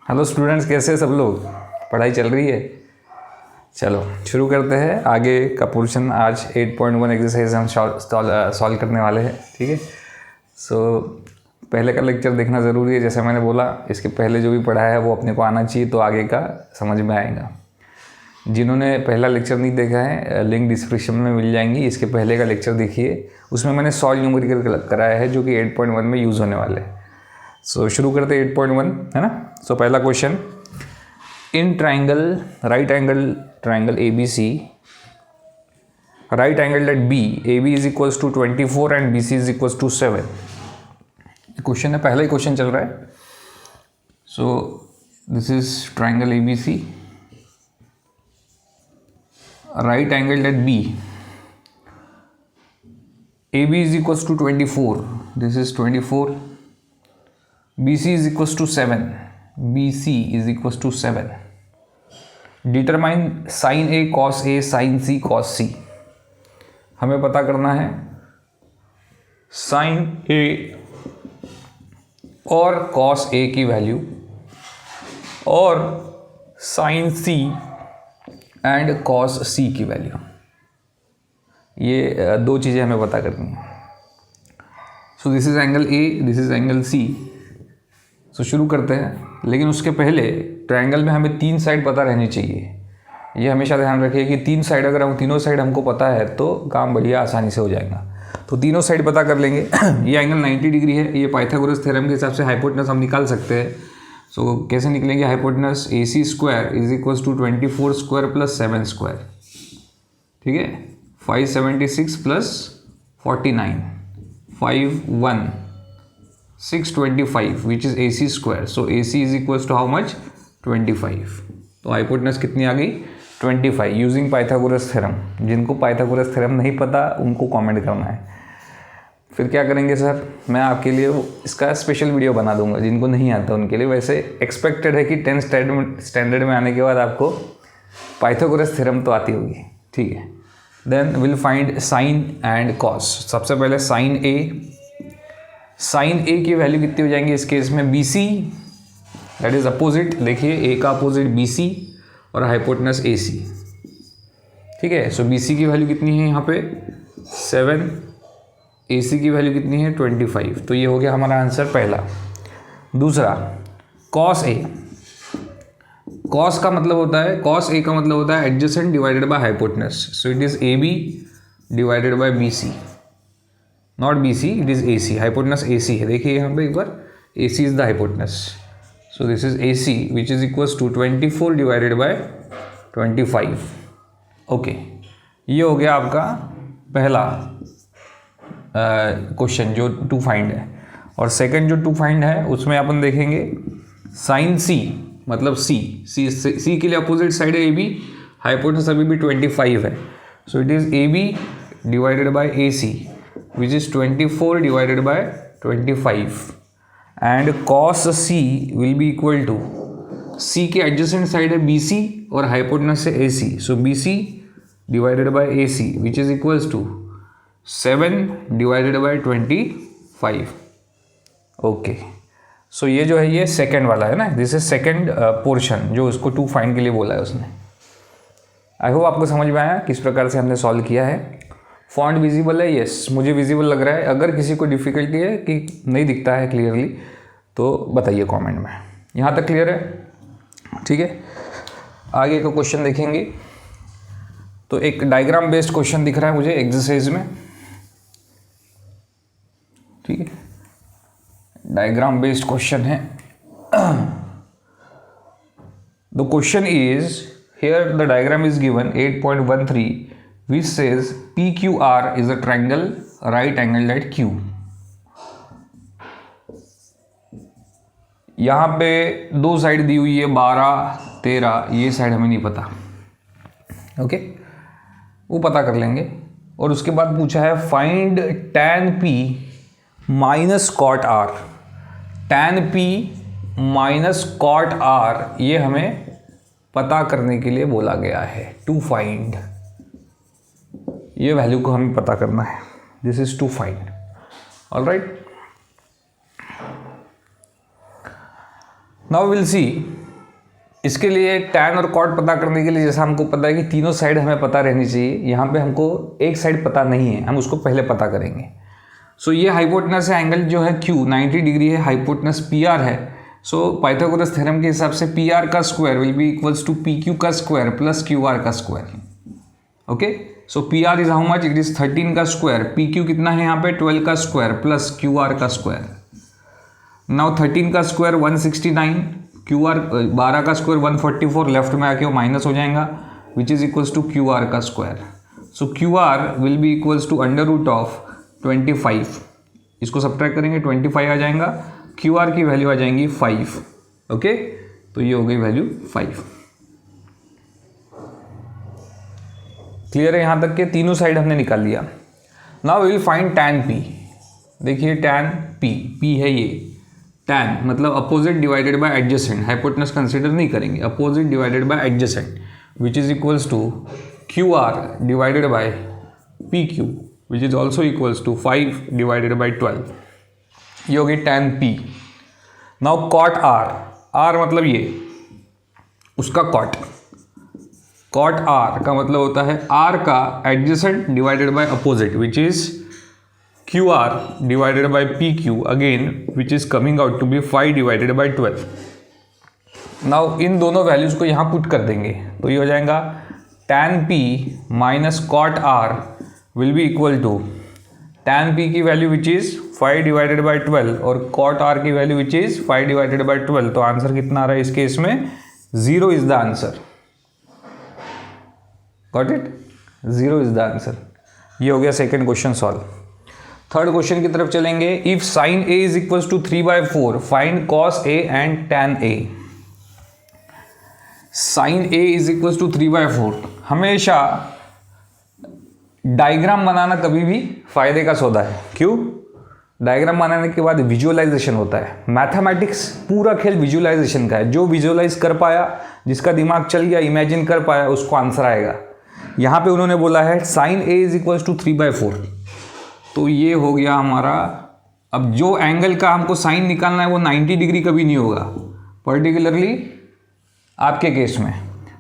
Hello students, कैसे हैं सब लोग? पढ़ाई चल रही है? चलो शुरू करते हैं आगे का पोर्शन। आज 8.1 एक्सरसाइज हम सॉल्व करने वाले हैं। ठीक है, सो पहले का लेक्चर देखना ज़रूरी है। जैसे मैंने बोला, इसके पहले जो भी पढ़ा है वो अपने को आना चाहिए, तो आगे का समझ में आएगा। जिन्होंने पहला लेक्चर नहीं देखा है, लिंक डिस्क्रिप्शन में मिल जाएंगी। इसके पहले का लेक्चर देखिए, उसमें मैंने सॉल्व न्यूमेरिकल कराया है जो कि 8.1 में यूज़ होने वाले हैं। सो शुरू करते हैं 8.1, है ना। सो पहला question, in triangle right angle triangle A B C, right angle at B, A B is equals to 24 and B C is equals to 7। Question है, पहला ही क्वेश्चन चल रहा है। So this is triangle A B C, right angle at B, A B is equals to 24, this is 24, BC is equals to 7, BC is equals to 7. Determine sin A cos A sin C cos C. हमें पता करना है sin A और cos A की value और sin C and cos C की value. ये दो चीज़ें हमें पता करनी है। So this is angle A, this is angle C। तो शुरू करते हैं, लेकिन उसके पहले ट्रायंगल में हमें तीन साइड पता रहनी चाहिए। ये हमेशा ध्यान रखिए कि तीन साइड, अगर हम तीनों साइड हमको पता है तो काम बढ़िया आसानी से हो जाएगा। तो तीनों साइड पता कर लेंगे। ये एंगल 90 डिग्री है। ये पाइथागोरस थ्योरम के हिसाब से हाइपोटेनस हम निकाल सकते हैं। सो कैसे निकलेंगे? Hypotenuse AC square is equals to 24 square plus 7 square. ठीक है, 576 plus 49, 625 which is AC square. So AC is equals to how much? 25. तो हाइपोटेनस कितनी आ गई? 25 यूजिंग पाइथागोरस थ्योरम। जिनको पाइथागोरस थ्योरम नहीं पता उनको कमेंट करना है। फिर क्या करेंगे सर? मैं आपके लिए इसका स्पेशल वीडियो बना दूंगा जिनको नहीं आता उनके लिए। वैसे एक्सपेक्टेड है कि 10th स्टैंडर्ड में आने के बाद आपको पाइथागोरस थ्योरम तो आती होगी। ठीक है, then will find sine and cos. सबसे पहले साइन ए, साइन ए की वैल्यू कितनी हो जाएंगी इस केस में? BC, that is opposite. देखिए ए का अपोजिट BC और हाइपोटेनस AC। ठीक है, सो BC की वैल्यू कितनी है यहाँ पे? 7, AC की वैल्यू कितनी है? 25। तो ये हो गया हमारा आंसर पहला। दूसरा, cos A। cos का मतलब होता है, cos A का मतलब होता है adjacent divided by hypotenuse. So it is AB divided by BC, not BC, it is AC। Hypotenuse AC है। देखिए यहाँ पे एक बार, AC is the hypotenuse. So this is AC which is equals to 24 divided by 25। Okay, ये हो गया आपका पहला क्वेश्चन जो टू फाइंड है। और सेकंड जो टू फाइंड है उसमें अपन देखेंगे साइन C, मतलब C के लिए अपोजिट साइड है AB, हाइपोटेनस अभी भी 25 है। So it is AB divided by AC which is 24 divided by 25, and cos C will be equal to, C के adjacent side है BC और hypotenuse है AC, so BC divided by AC which is equals to 7 divided by 25. Okay, so ये जो है ये second वाला है ना, दिस इज सेकेंड पोर्शन जो उसको टू फाइंड के लिए बोला है उसने। आई होप आपको समझ में आया किस प्रकार से हमने सॉल्व किया है। फॉन्ट विजिबल है? यस, मुझे विजिबल लग रहा है। अगर किसी को डिफ़िकल्टी है कि नहीं दिखता है क्लियरली तो बताइए कमेंट में। यहाँ तक क्लियर है? ठीक है, आगे का क्वेश्चन देखेंगे। तो एक डायग्राम बेस्ड क्वेश्चन दिख रहा है मुझे एक्सरसाइज में। ठीक है, डायग्राम बेस्ड क्वेश्चन है। The question is, here the diagram is given 8.13 which says PQR is a triangle right angled at Q। यहाँ पे दो साइड दी हुई है 12, 13, ये साइड हमें नहीं पता। ओके, वो पता कर लेंगे। और उसके बाद पूछा है find tan P minus cot R। tan P minus cot R ये हमें पता करने के लिए बोला गया है, टू फाइंड। ये वैल्यू को हमें पता करना है, this is to find. Alright, now we will see इसके लिए tan और cot पता करने के लिए जैसा हमको पता है कि तीनों साइड हमें पता रहनी चाहिए, यहाँ पे हमको एक साइड पता नहीं है, हम उसको पहले पता करेंगे। सो ये हाइपोटेनस है, एंगल जो है Q 90 डिग्री है, हाइपोटेनस PR है। सो पाइथागोरस थ्योरम के हिसाब से PR का square will be equals to PQ का स्क्वायर प्लस QR का square. Okay, so PR is how much, it is 13 का स्क्वायर, PQ कितना है यहाँ पे 12 का स्क्वायर प्लस QR का स्क्वायर। नाउ 13 का स्क्वायर 169, QR 12 का स्क्वायर 144, लेफ्ट में आके वो माइनस हो जाएगा, which is equals to QR का square. So QR will be equals to under root of 25, इसको सब्ट्रैक्ट करेंगे 25 आ जाएगा, QR की वैल्यू आ जाएंगी 5। ओके, तो ये हो गई वैल्यू 5। क्लियर है यहाँ तक के तीनों साइड हमने निकाल लिया। Now we will find tan P। देखिए tan P है ये, tan मतलब opposite divided by adjacent, hypotenuse consider नहीं करेंगे, opposite divided by adjacent, which is equals to QR divided by PQ, which is also equals to 5 divided by 12। ये हो गई tan P। Now cot R मतलब ये उसका cot R का मतलब होता है R का adjacent divided by opposite, which is QR divided by PQ again, which is coming out to be 5 divided by 12। Now इन दोनों वैल्यूज को यहाँ पुट कर देंगे, तो ये हो जाएगा tan P minus cot R will be equal to tan P की value which is 5 divided by 12 और cot R की value which is 5 divided by 12। तो आंसर कितना आ रहा है इस केस में, 0 is the answer. Got it, 0 is the answer. ये हो गया second question solve. Third question की तरफ चलेंगे। If sin A is equal to 3/4 find cos A and tan A। sin A is equal to 3/4, हमेशा diagram बनाना कभी भी फायदे का सौदा है। क्यों? डायग्राम बनाने के बाद विजुअलाइजेशन होता है। मैथमेटिक्स पूरा खेल विजुअलाइजेशन का है। जो विजुअलाइज कर पाया, जिसका दिमाग चल गया, इमेजिन कर पाया, उसको आंसर आएगा। यहाँ पे उन्होंने बोला है sin A is equal to 3/4, तो ये हो गया हमारा। अब जो एंगल का हमको साइन निकालना है वो 90 डिग्री कभी नहीं होगा, पर्टिकुलरली आपके केस में।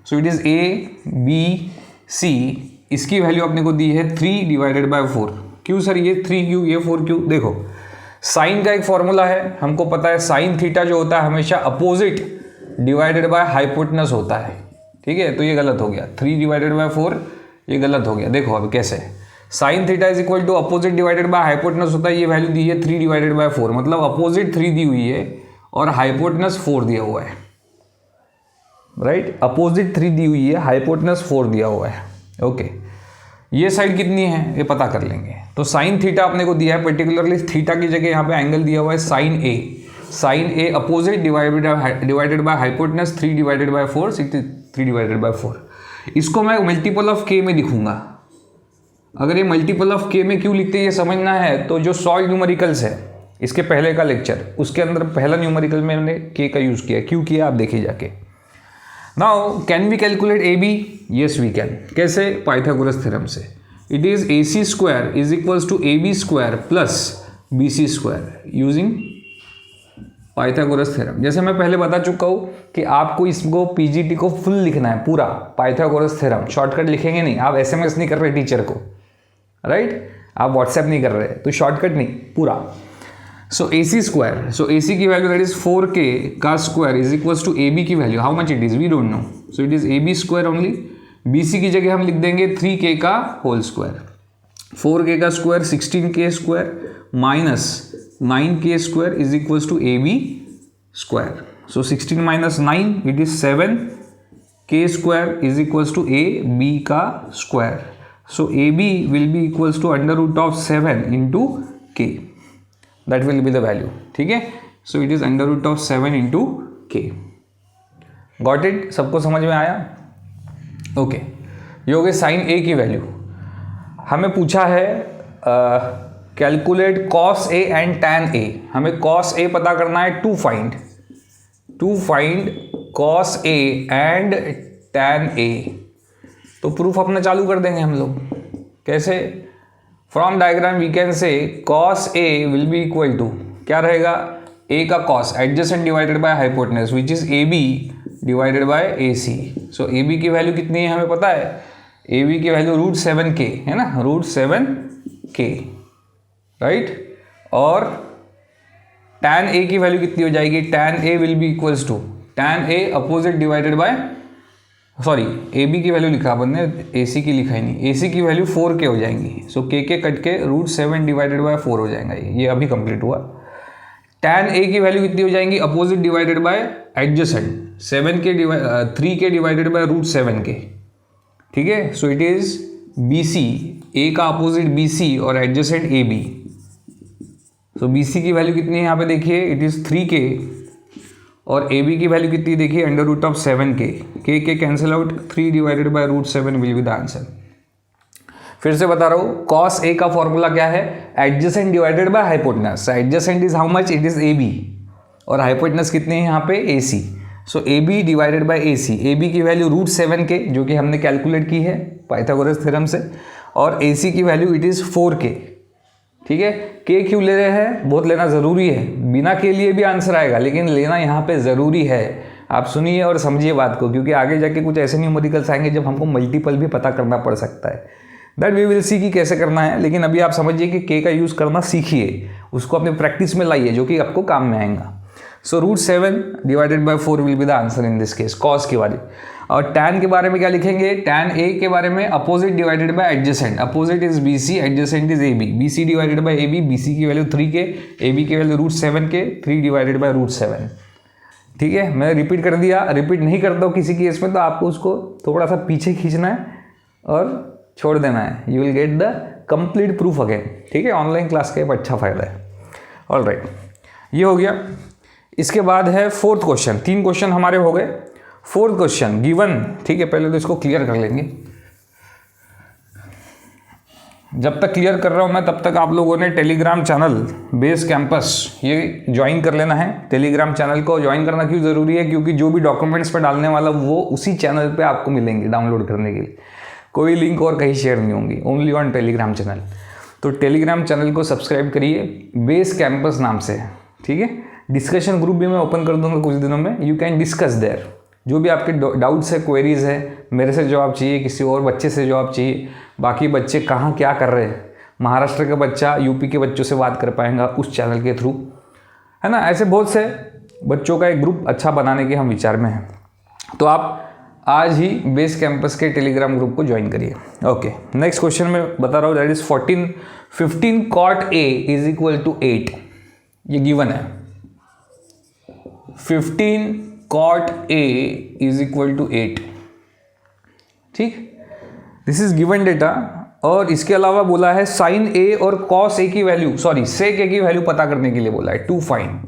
सो इट इज़ ABC, इसकी वैल्यू अपने को दी है 3 डिवाइडेड बाय 4। क्यों सर ये 3 क्यों, ये 4 क्यों? देखो साइन का एक फॉर्मूला है, हमको पता है साइन थीटा जो होता है हमेशा अपोजिट डिवाइडेड बाय हाइपोटेनस होता है। ठीक है, तो ये गलत हो गया, 3 डिवाइडेड बाय 4 ये गलत हो गया। देखो अब कैसे, sine theta is equal to opposite divided by hypotenuse होता है, ये वैल्यू दी है 3 डिवाइडेड बाय 4, मतलब अपोजिट 3 दी हुई है और हाइपोटेनस 4 दिया हुआ है। राइट, अपोजिट 3 दी हुई है, हाइपोटेनस 4 दिया हुआ है। ओके, ये साइड कितनी है ये पता कर लेंगे। तो साइन थीटा अपने को दिया है, पर्टिकुलरली थीटा की जगह यहाँ पे एंगल दिया हुआ है sine A. Sine A opposite divided by hypotenuse 3 divided by 4, 3 divided by 4। इसको मैं मल्टीपल ऑफ के में लिखूंगा। अगर ये मल्टीपल ऑफ के में क्यों लिखते हैं ये समझना है, तो जो सॉल्व न्यूमेरिकल्स है इसके पहले का लेक्चर, उसके अंदर पहला न्यूमेरिकल में हमने के का यूज़ किया। क्यों किया आप देखिए जाके। Now can we calculate A B? Yes we can. कैसे? पाइथागोरस थ्योरम से। It is A C square is equals to A B square plus B C square using Pythagoras theorem. जैसे मैं पहले बता चुका हूँ कि आपको इसको पीजीटी को फुल लिखना है, पूरा पाइथागोरस थ्योरम। शॉर्टकट लिखेंगे नहीं, आप एसएमएस नहीं कर रहे टीचर को, राइट? आप व्हाट्सएप नहीं कर रहे, तो शॉर्टकट नहीं, पूरा। सो A C square, so A C की वैल्यू दैट इज 4k का square is equals to A B की value, how much it is we don't know, so it is A B square only. B C की जगह हम लिख देंगे 3k का whole square. 4k का square 16k square minus 9k square is equals to A B square. So 16 minus 9 it is 7k square is equals to A B का square. So A B will be equals to under root of 7 into k, that will be the value। ठीक है, so it is under root of 7 into k। Got it? सबको समझ में आया? Okay, ये हो गई साइन ए की वैल्यू। हमें पूछा है calculate cos A and tan A. हमें कॉस ए पता करना है to find cos A and tan A. तो प्रूफ अपना चालू कर देंगे हम लोग। कैसे? From diagram we can say cos A will be equal to क्या रहेगा, ए का cos adjacent divided by hypotenuse which is A B divided by AC। So AB की वैल्यू कितनी है हमें पता है, AB की वैल्यू √7k है ना, √7k, राइट। और tan A की वैल्यू कितनी हो जाएगी, tan A will be equals to tan A opposite divided by, sorry AB की वैल्यू लिखा अपन ने, AC की लिखा ही नहीं, AC की वैल्यू 4k हो जाएंगी। सो k कट के √7 डिवाइडेड बाय 4 हो जाएगा, ये अभी कंप्लीट हुआ। tan A की वैल्यू कितनी हो जाएंगी, opposite divided by adjacent, 3k divided bye √7k, ठीक है। So it is BC, A का अपोजिट BC और एडजेसेंट AB। सो BC की वैल्यू कितनी है यहाँ पे देखिए, इट इज 3k, और AB की वैल्यू कितनी देखिए, √7k, k cancel out, 3 divided bye √7 will be the answer. फिर से बता रहा हूँ, cos A का फॉर्मूला क्या है, adjacent divided by hypotenuse. Adjacent is how much, it is AB, और हाइपोटेनस कितनी है यहाँ पे, AC। So AB divided by AC, AB की वैल्यू √7k जो कि हमने कैलकुलेट की है पाइथागोरस थ्योरम से, और AC की वैल्यू इट इज़ 4k, ठीक है। k क्यों ले रहे हैं, बहुत लेना ज़रूरी है, बिना के लिए भी आंसर आएगा, लेकिन लेना यहाँ पे ज़रूरी है। आप सुनिए और समझिए बात को, क्योंकि आगे जाके कुछ ऐसे न्यूमेरिकल्स आएंगे जब हमको मल्टीपल भी पता करना पड़ सकता है, दैट वी विल सी कि कैसे करना है। लेकिन अभी आप समझिए कि k का यूज़ करना सीखिए, उसको अपने प्रैक्टिस में लाइए, जो कि आपको काम में आएगा। सो √7 divided by 4 will be the answer in this case, cos के बारे। और tan के बारे में क्या लिखेंगे, tan A के बारे में opposite divided by adjacent, opposite is BC, adjacent is AB, BC divided by AB, BC की वैल्यू 3k, AB की वैल्यू √7k, 3 डिवाइडेड बाय √7, ठीक है। मैं रिपीट कर दिया, रिपीट नहीं करता हूँ किसी केस में, तो आपको उसको थोड़ा सा पीछे खींचना है और छोड़ देना है, you will get the complete proof again, ठीक है। ऑनलाइन क्लास का एक अच्छा फायदा है। ऑल राइट, ये हो गया। इसके बाद है फोर्थ क्वेश्चन, 3 क्वेश्चन हमारे हो गए। फोर्थ क्वेश्चन गिवन, ठीक है, पहले तो इसको क्लियर कर लेंगे। जब तक क्लियर कर रहा हूं मैं, तब तक आप लोगों ने टेलीग्राम चैनल बेस कैंपस ये ज्वाइन कर लेना है। टेलीग्राम चैनल को ज्वाइन करना क्यों ज़रूरी है, क्योंकि जो भी डॉक्यूमेंट्स पे डालने वाला वो उसी चैनल पे आपको मिलेंगे डाउनलोड करने के लिए, कोई लिंक और कहीं शेयर नहीं होंगी, ओनली ऑन टेलीग्राम चैनल। तो टेलीग्राम चैनल को सब्सक्राइब करिए बेस कैंपस नाम से, ठीक है। डिस्कशन ग्रुप भी मैं ओपन कर दूंगा कुछ दिनों में, यू कैन डिस्कस देयर। जो भी आपके डाउट्स है, क्वेरीज है, मेरे से जवाब चाहिए, किसी और बच्चे से जवाब चाहिए, बाकी बच्चे कहाँ क्या कर रहे हैं, महाराष्ट्र का बच्चा यूपी के बच्चों से बात कर पाएंगा उस चैनल के थ्रू, है ना। ऐसे बहुत से बच्चों का एक ग्रुप अच्छा बनाने के हम विचार में हैं। तो आप आज ही बेस कैंपस के टेलीग्राम ग्रुप को ज्वाइन करिए। ओके, नेक्स्ट क्वेश्चन में बता रहा हूँ, that is 15 cot A is equal to 8, ये गिवन है। 15 cot A is equal to 8, ठीक, दिस इज गिवन डेटा। और इसके अलावा बोला है साइन A और कॉस A की वैल्यू, सॉरी सेक A की वैल्यू पता करने के लिए बोला है, to find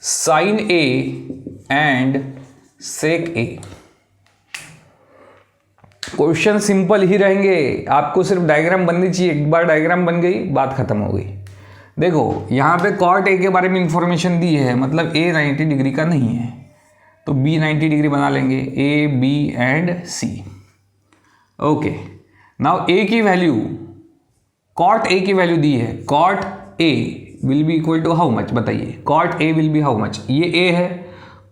sine A and sec A। Question simple ही रहेंगे, आपको सिर्फ डायग्राम बननी चाहिए, एक बार डायग्राम बन गई बात खत्म हो गई। देखो यहाँ पे कॉट A के बारे में इंफॉर्मेशन दी है, मतलब A 90 डिग्री का नहीं है, तो B 90 डिग्री बना लेंगे, A, B and C। Okay, now A की वैल्यू, कॉट A की वैल्यू दी है, cot A will be equal to how much, बताइए, cot A will be how much, ये A है,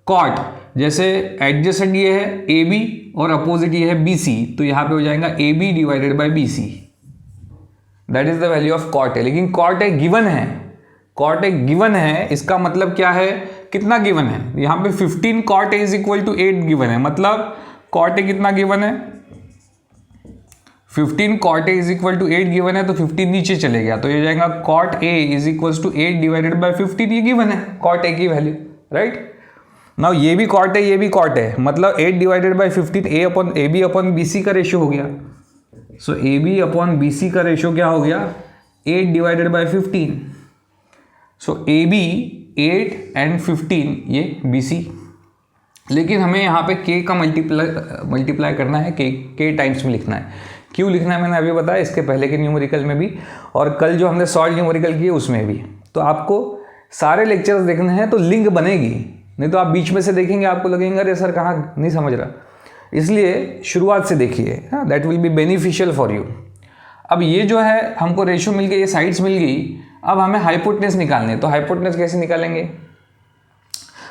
कॉट जैसे एडजेसेंट ये है AB और अपोजिट ये है BC, तो यहाँ पे हो जाएगा AB divided by BC, that is the value of cot A। लेकिन कॉट A गिवन है, कॉट A गिवन है, इसका मतलब क्या है, कितना गिवन है, यहाँ पे 15 cot A is equal to 8 given है, मतलब कॉट A कितना गिवन है, 15 cot A is equal to 8 given है, तो 15 नीचे चले गया, तो ये जाएगा cot A is equal to 8 divided by 15, ये गिवन है cot A की वैल्यू, राइट। नाउ ये भी cot A, ये भी cot A, मतलब 8 divided by 15 AB upon BC का रेशियो हो गया। सो AB अपॉन BC का रेशियो क्या हो गया, 8 divided by 15। So AB 8 and 15 ये BC, लेकिन हमें यहाँ पे K का मल्टीप्लाई करना है, K टाइम्स में लिखना है। क्यों लिखना है मैंने अभी बताया, इसके पहले के न्यूमेरिकल में भी और कल जो हमने शॉर्ट न्यूमेरिकल किए उसमें भी। तो आपको सारे लेक्चर्स देखने हैं तो लिंक बनेगी, नहीं तो आप बीच में से देखेंगे आपको लगेगा अरे सर कहाँ नहीं समझ रहा, इसलिए शुरुआत से देखिए, that will be beneficial for you. अब ये जो है हमको रेशियो मिल गई, ये साइड्स मिल गई, अब हमें हाइपोटेनस निकालने, तो हाइपोटेनस कैसे निकालेंगे,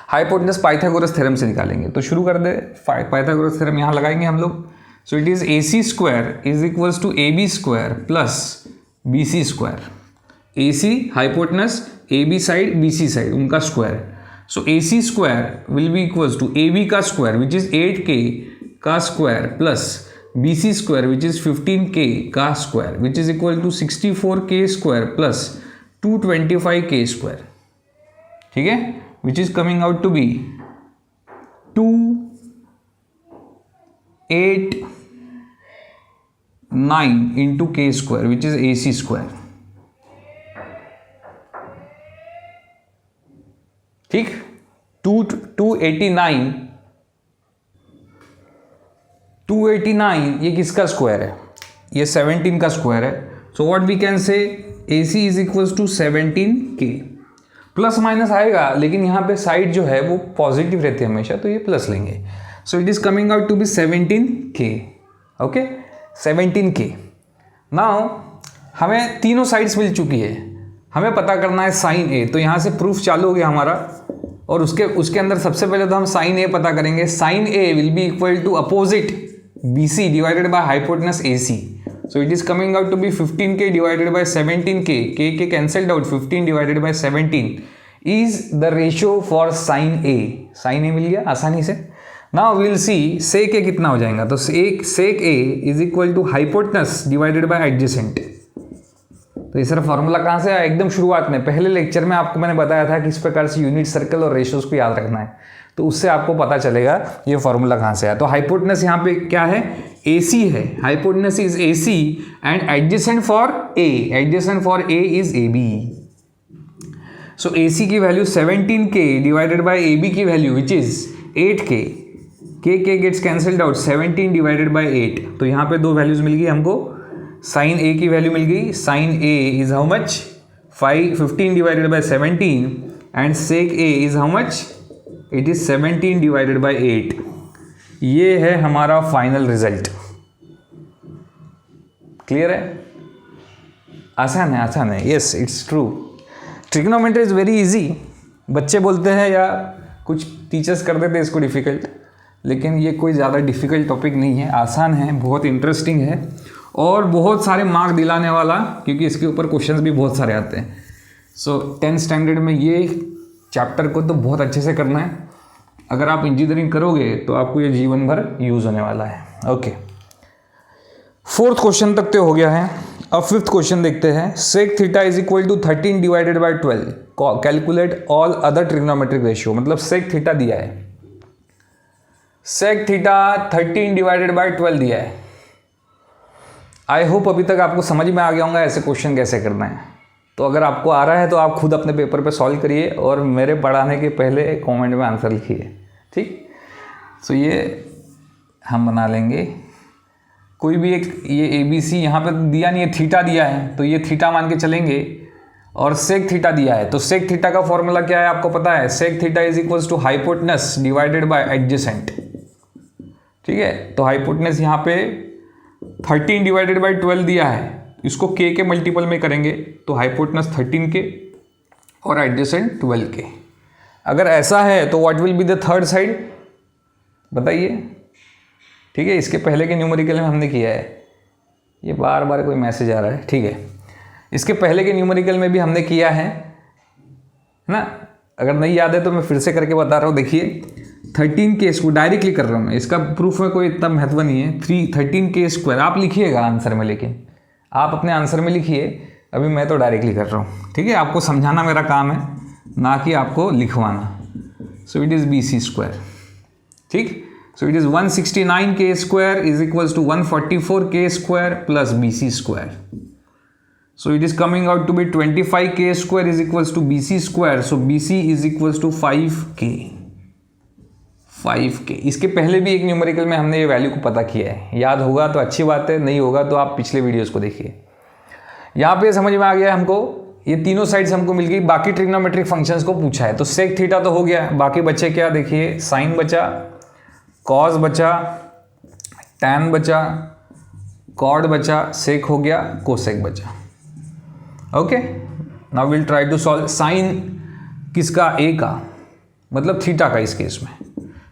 हाइपोटेनस पाइथागोरस थ्योरम से निकालेंगे। तो शुरू कर दे, पाइथागोरस थ्योरम यहाँ लगाएंगे हम लोग। So it is AC square is equals to AB square plus BC square. AC hypotenuse, AB side, BC side उनका square. So AC square will be equals to AB का स्क्वायर विच इज 8K का square plus BC square which is 15K का square which is equal to 64K square plus 225K square. ठीक है, which is coming out to be 289 into K square which is AC square. ठीक, 289 ये किसका square है? ये 17 का square है। So what we can say AC is equals to 17K। Plus minus आएगा लेकिन यहाँ पे साइड जो है वो पॉजिटिव रहती है हमेशा, तो ये प्लस लेंगे। So it is coming out to be 17K। Okay, 17K। Now हमें तीनों साइड्स मिल चुकी है, हमें पता करना है साइन ए। तो यहाँ से प्रूफ चालू हो गया हमारा, और उसके अंदर सबसे पहले तो हम साइन ए पता करेंगे। Sine A will be equal to opposite BC divided by hypotenuse AC। So it is coming out to be 15K divided by 17K। K cancelled out, 15 divided by 17 is the ratio for sine A. Sine A मिल गया आसानी से। Now will see सेक ए कितना हो जाएगा। तो sec A is equal to hypotenuse divided by adjacent. तो ये सारा फॉर्मूला कहाँ से आया? एकदम शुरुआत में पहले लेक्चर में आपको मैंने बताया था किस प्रकार से यूनिट सर्कल और रेशियोज को याद रखना है, तो उससे आपको पता चलेगा ये फॉर्मूला कहाँ से आया। तो हाइपोटेनस यहाँ पे क्या है? AC है। Hypotenuse is AC and adjacent for A, adjacent for A is AB। So AC की value 17K divided by AB की value which is 8K। K gets cancelled out, 17 divided by 8। तो यहाँ पे दो वैल्यूज मिल गई हमको। साइन A की वैल्यू मिल गई, sine A is how much? 15 divided by 17 and sec A is how much? It is 17 divided by 8। ये है हमारा फाइनल रिजल्ट। क्लियर है? आसान है, आसान है। Yes, it's true. Trigonometry is very easy. बच्चे बोलते हैं या कुछ टीचर्स कर देते हैं इसको डिफ़िकल्ट, लेकिन ये कोई ज़्यादा डिफ़िकल्ट टॉपिक नहीं है, आसान है, बहुत इंटरेस्टिंग है और बहुत सारे मार्क दिलाने वाला, क्योंकि इसके ऊपर क्वेश्चंस भी बहुत सारे आते हैं। सो 10th स्टैंडर्ड में ये चैप्टर को तो बहुत अच्छे से करना है। अगर आप इंजीनियरिंग करोगे तो आपको ये जीवन भर यूज़ होने वाला है। ओके, 4th क्वेश्चन तक तो हो गया है। अब 5th क्वेश्चन देखते हैं। Sec theta is equal to 13 divided by 12, calculate all other trigonometric ratio. मतलब सेक थीटा दिया है, सेक थीटा 13 डिवाइडेड बाय 12 दिया है। आई होप अभी तक आपको समझ में आ गया होगा ऐसे क्वेश्चन कैसे करना है। तो अगर आपको आ रहा है तो आप खुद अपने पेपर पे सॉल्व करिए और मेरे पढ़ाने के पहले कमेंट में आंसर लिखिए। ठीक, सो ये हम बना लेंगे। कोई भी एक ये ABC यहाँ पे दिया नहीं है, थीटा दिया है, तो ये थीटा मान के चलेंगे। और सेक थीटा दिया है, तो सेक थीटा का फॉर्मूला क्या है आपको पता है? Sec theta is equals to hypotenuse divided by adjacent. ठीक है, तो हाइपोटेनस यहाँ पे 13 डिवाइडेड बाय 12 दिया है, इसको K के मल्टीपल में करेंगे तो हाइपोटेनस 13K और एडजेसेंट 12K। अगर ऐसा है तो what will be the third side बताइए। ठीक है, इसके पहले के न्यूमेरिकल में हमने किया है, ये बार बार कोई मैसेज आ रहा है। ठीक है, इसके पहले के न्यूमेरिकल में भी हमने किया है ना। अगर नहीं याद है तो मैं फिर से करके बता रहा हूँ। देखिए 13K इसको डायरेक्टली कर रहा हूँ मैं, इसका प्रूफ में कोई इतना महत्व नहीं है। 13K स्क्वायर आप लिखिएगा आंसर में, लेकिन आप अपने आंसर में लिखिए, अभी मैं तो डायरेक्टली कर रहा हूँ। ठीक है, आपको समझाना मेरा काम है, ना कि आपको लिखवाना। So it is BC square. ठीक, so it is 169K square is equals to 144K square plus BC square. So it is coming out to be 25K square is equals to BC square. So BC is equals to 5K. 5K। इसके पहले भी एक numerical में हमने ये value को पता किया है, याद होगा तो अच्छी बात है, नहीं होगा तो आप पिछले वीडियोस को देखिए। यहाँ पे समझ में आ गया हमको, ये तीनों साइड्स हमको मिल गई। बाकी ट्रिग्नोमेट्रिक फंक्शंस को पूछा है, तो सेक थीटा तो हो गया, बाकी बचे क्या देखिए, साइन बचा, कॉस बचा, टैन बचा, कॉड बचा, सेक हो गया, कोसेक बचा। Okay, now will try to solve. Sine किसका? A का, मतलब थीटा का इस केस में,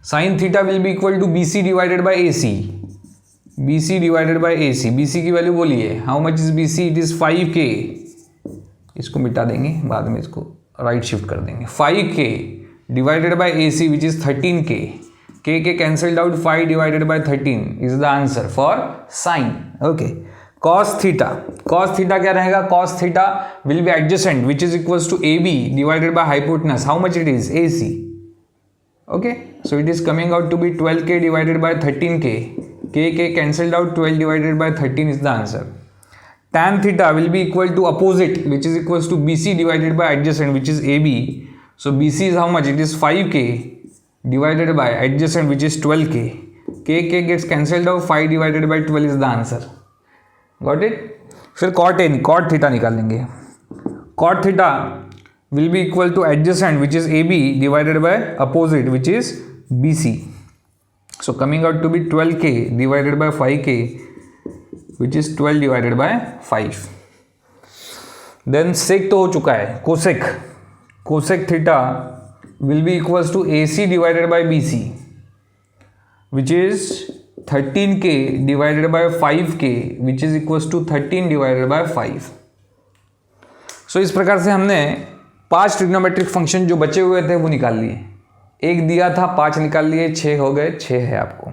sine theta will be equal to B C divided by A C, B C divided by A C. B C की value बोलिए, how much is B C? It is 5K। इसको मिटा देंगे, बाद में इसको राइट शिफ्ट कर देंगे। 5K divided by A C which is 13K। K cancelled out, 5 divided by 13 is the answer for sine. Okay, cos theta, cos theta क्या रहेगा? cos theta will be adjacent which is equals to AB divided by hypotenuse, how much it is? AC। okay, so it is coming out to be 12K divided by 13K. K cancelled out, 12 divided by 13 is the answer. Tan theta will be equal to opposite which is equals to BC divided by adjacent which is AB. So BC is how much? It is 5K divided by adjacent which is 12K. K gets cancelled out, 5 divided by 12 is the answer. Got it? फिर cot theta निकाल लेंगे। Cot theta will be equal to adjacent which is AB divided by opposite which is BC. So coming out to be 12K divided by 5K which is 12 divided by 5. Then sec तो हो चुका है, cosec theta will be equals to AC divided by BC which is 13K divided by 5K which is equals to 13 divided by 5. So इस प्रकार से हमने 5 trigonometric function जो बचे हुए थे वो निकाल लिए। एक दिया था, 5 निकाल लिए, 6 हो गए। 6 है आपको,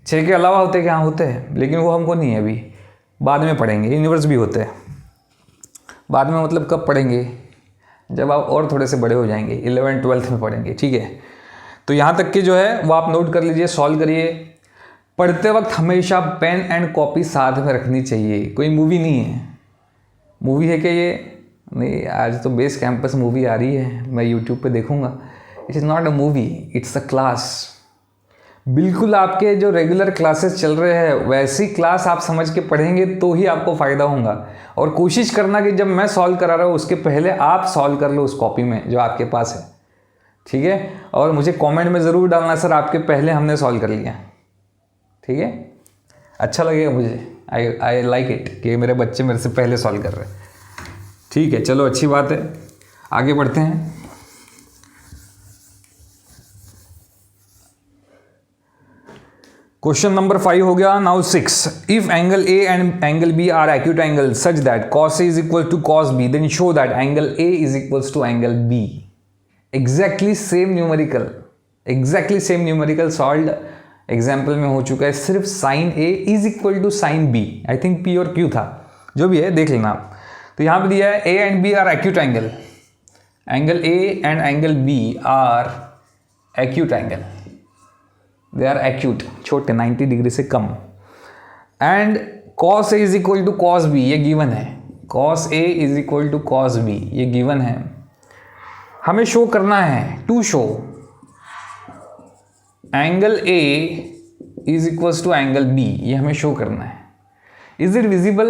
6 के अलावा होते क्या होते हैं, लेकिन वो हमको नहीं है अभी, बाद में पढ़ेंगे। यूनिवर्स भी होते हैं बाद में, मतलब कब पढ़ेंगे? जब आप और थोड़े से बड़े हो जाएंगे, 11th 12th में पढ़ेंगे। ठीक है, तो यहाँ तक के जो है वो आप नोट कर लीजिए, सॉल्व करिए। पढ़ते वक्त हमेशा पेन एंड कॉपी साथ में रखनी चाहिए। कोई मूवी नहीं है, मूवी है क्या ये? नहीं, आज तो बेस कैंपस मूवी आ रही है, मैं यूट्यूब पे देखूंगा। It is not a movie, it's a class. बिल्कुल आपके जो रेगुलर क्लासेस चल रहे हैं वैसी क्लास आप समझ के पढ़ेंगे तो ही आपको फ़ायदा होगा। और कोशिश करना कि जब मैं सॉल्व करा रहा हूँ उसके पहले आप सॉल्व कर लो उस कॉपी में जो आपके पास है। ठीक है, और मुझे कमेंट में ज़रूर डालना सर आपके पहले हमने सॉल्व कर लिया। ठीक है, अच्छा लगेगा मुझे, आई लाइक इट कि मेरे बच्चे मेरे से पहले सॉल्व कर रहे हैं। ठीक है, चलो अच्छी बात है, आगे बढ़ते हैं। क्वेश्चन नंबर 5 हो गया। Now 6, if angle A and angle B are acute angle such that cos A is equal to cos B, then show that angle A is equals to angle B। Exactly same numerical solve example में हो चुका है। सिर्फ sine A is equal to sine B, I think P और Q था, जो भी है देख लेना आप। तो यहाँ पे दिया है A and B are acute angle, angle A and angle B are acute angle, they are acute, छोटे 90 डिग्री से कम। And cos A is equal to cos B, ये गिवन है। cos A is equal to cos B, ये given है। हमें show करना है, to show angle A is equals to angle B, ये हमें शो करना है। Is it visible?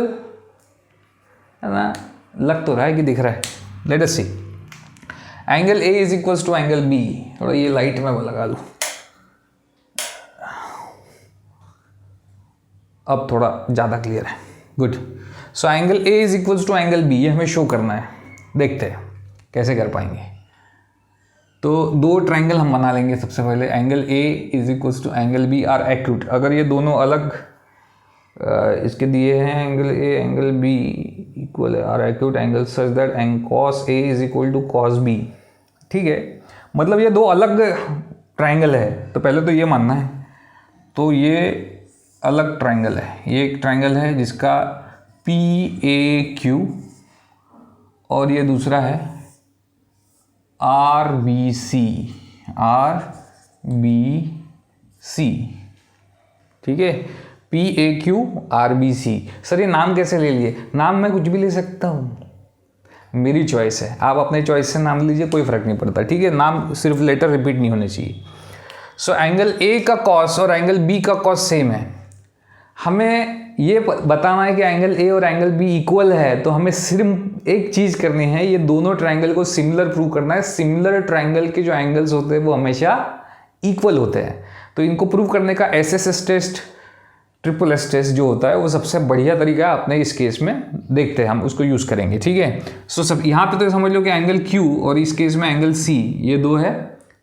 है ना, लग तो रहा है कि दिख रहा है। Let us see, angle A is equals to angle B। थोड़ा ये लाइट में वो लगा दूँ, अब थोड़ा ज़्यादा क्लियर है। Good. So angle A is equals to angle B, ये हमें शो करना है। देखते हैं कैसे कर पाएंगे। तो 2 ट्रायंगल हम बना लेंगे। सबसे पहले angle A is equals to angle B are acute. अगर ये दोनों अलग इसके दिए हैं, angle A angle B equal are acute angle such that cos A is equal to cos B। ठीक है, मतलब ये 2 अलग ट्रायंगल है, तो पहले तो ये मानना है। तो ये अलग ट्रायंगल है, ये एक ट्रायंगल है जिसका PAQ और ये दूसरा है RBC। ठीक है, PAQ RBC। सर ये नाम कैसे ले लिए? नाम मैं कुछ भी ले सकता हूँ, मेरी चॉइस है। आप अपने चॉइस से नाम लीजिए, कोई फ़र्क नहीं पड़ता। ठीक है, नाम सिर्फ लेटर रिपीट नहीं होने चाहिए। सो एंगल A का कॉस और एंगल B का कॉस सेम है। हमें ये बताना है कि एंगल A और एंगल B इक्वल है, तो हमें सिर्फ एक चीज़ करनी है, ये दोनों ट्रायंगल को सिमिलर प्रूव करना है। सिमिलर ट्रायंगल के जो एंगल्स होते हैं वो हमेशा इक्वल होते हैं। तो इनको प्रूव करने का SSS टेस्ट, SSS टेस्ट जो होता है वो सबसे बढ़िया तरीका है। अपने इस केस में देखते हैं, हम उसको यूज़ करेंगे। ठीक है, सो सब यहाँ पे तो समझ लो कि एंगल Q और इस केस में एंगल C, ये 2 है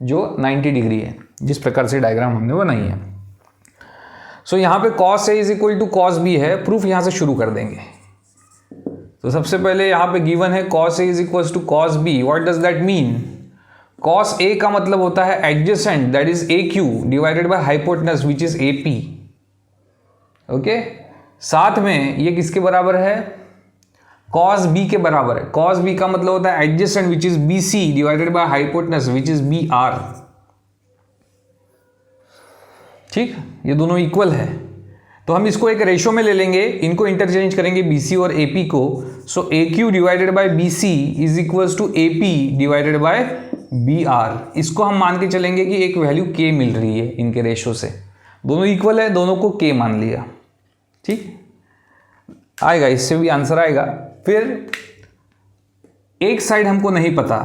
जो 90 डिग्री है, जिस प्रकार से डायग्राम हमने बनाई है। सो यहाँ पे cos A is equal to cos B है, प्रूफ यहाँ से शुरू कर देंगे। तो सबसे पहले यहाँ पे गिवन है cos A is equal to cos B। What does that mean? cos A का मतलब होता है adjacent, that is AQ divided by hypotenuse which is AP। Okay, साथ में ये किसके बराबर है? cos B के बराबर है। cos B का मतलब होता है adjacent which is BC divided by hypotenuse which is BR। ठीक, ये दोनों इक्वल है, तो हम इसको एक रेशो में ले लेंगे, इनको इंटरचेंज करेंगे BC और AP को। So AQ divided by BC is equals to AP divided by BR। इसको हम मान के चलेंगे कि एक वैल्यू K मिल रही है इनके रेशो से, दोनों इक्वल है, दोनों को K मान लिया। ठीक आएगा, इससे भी आंसर आएगा। फिर एक साइड हमको नहीं पता,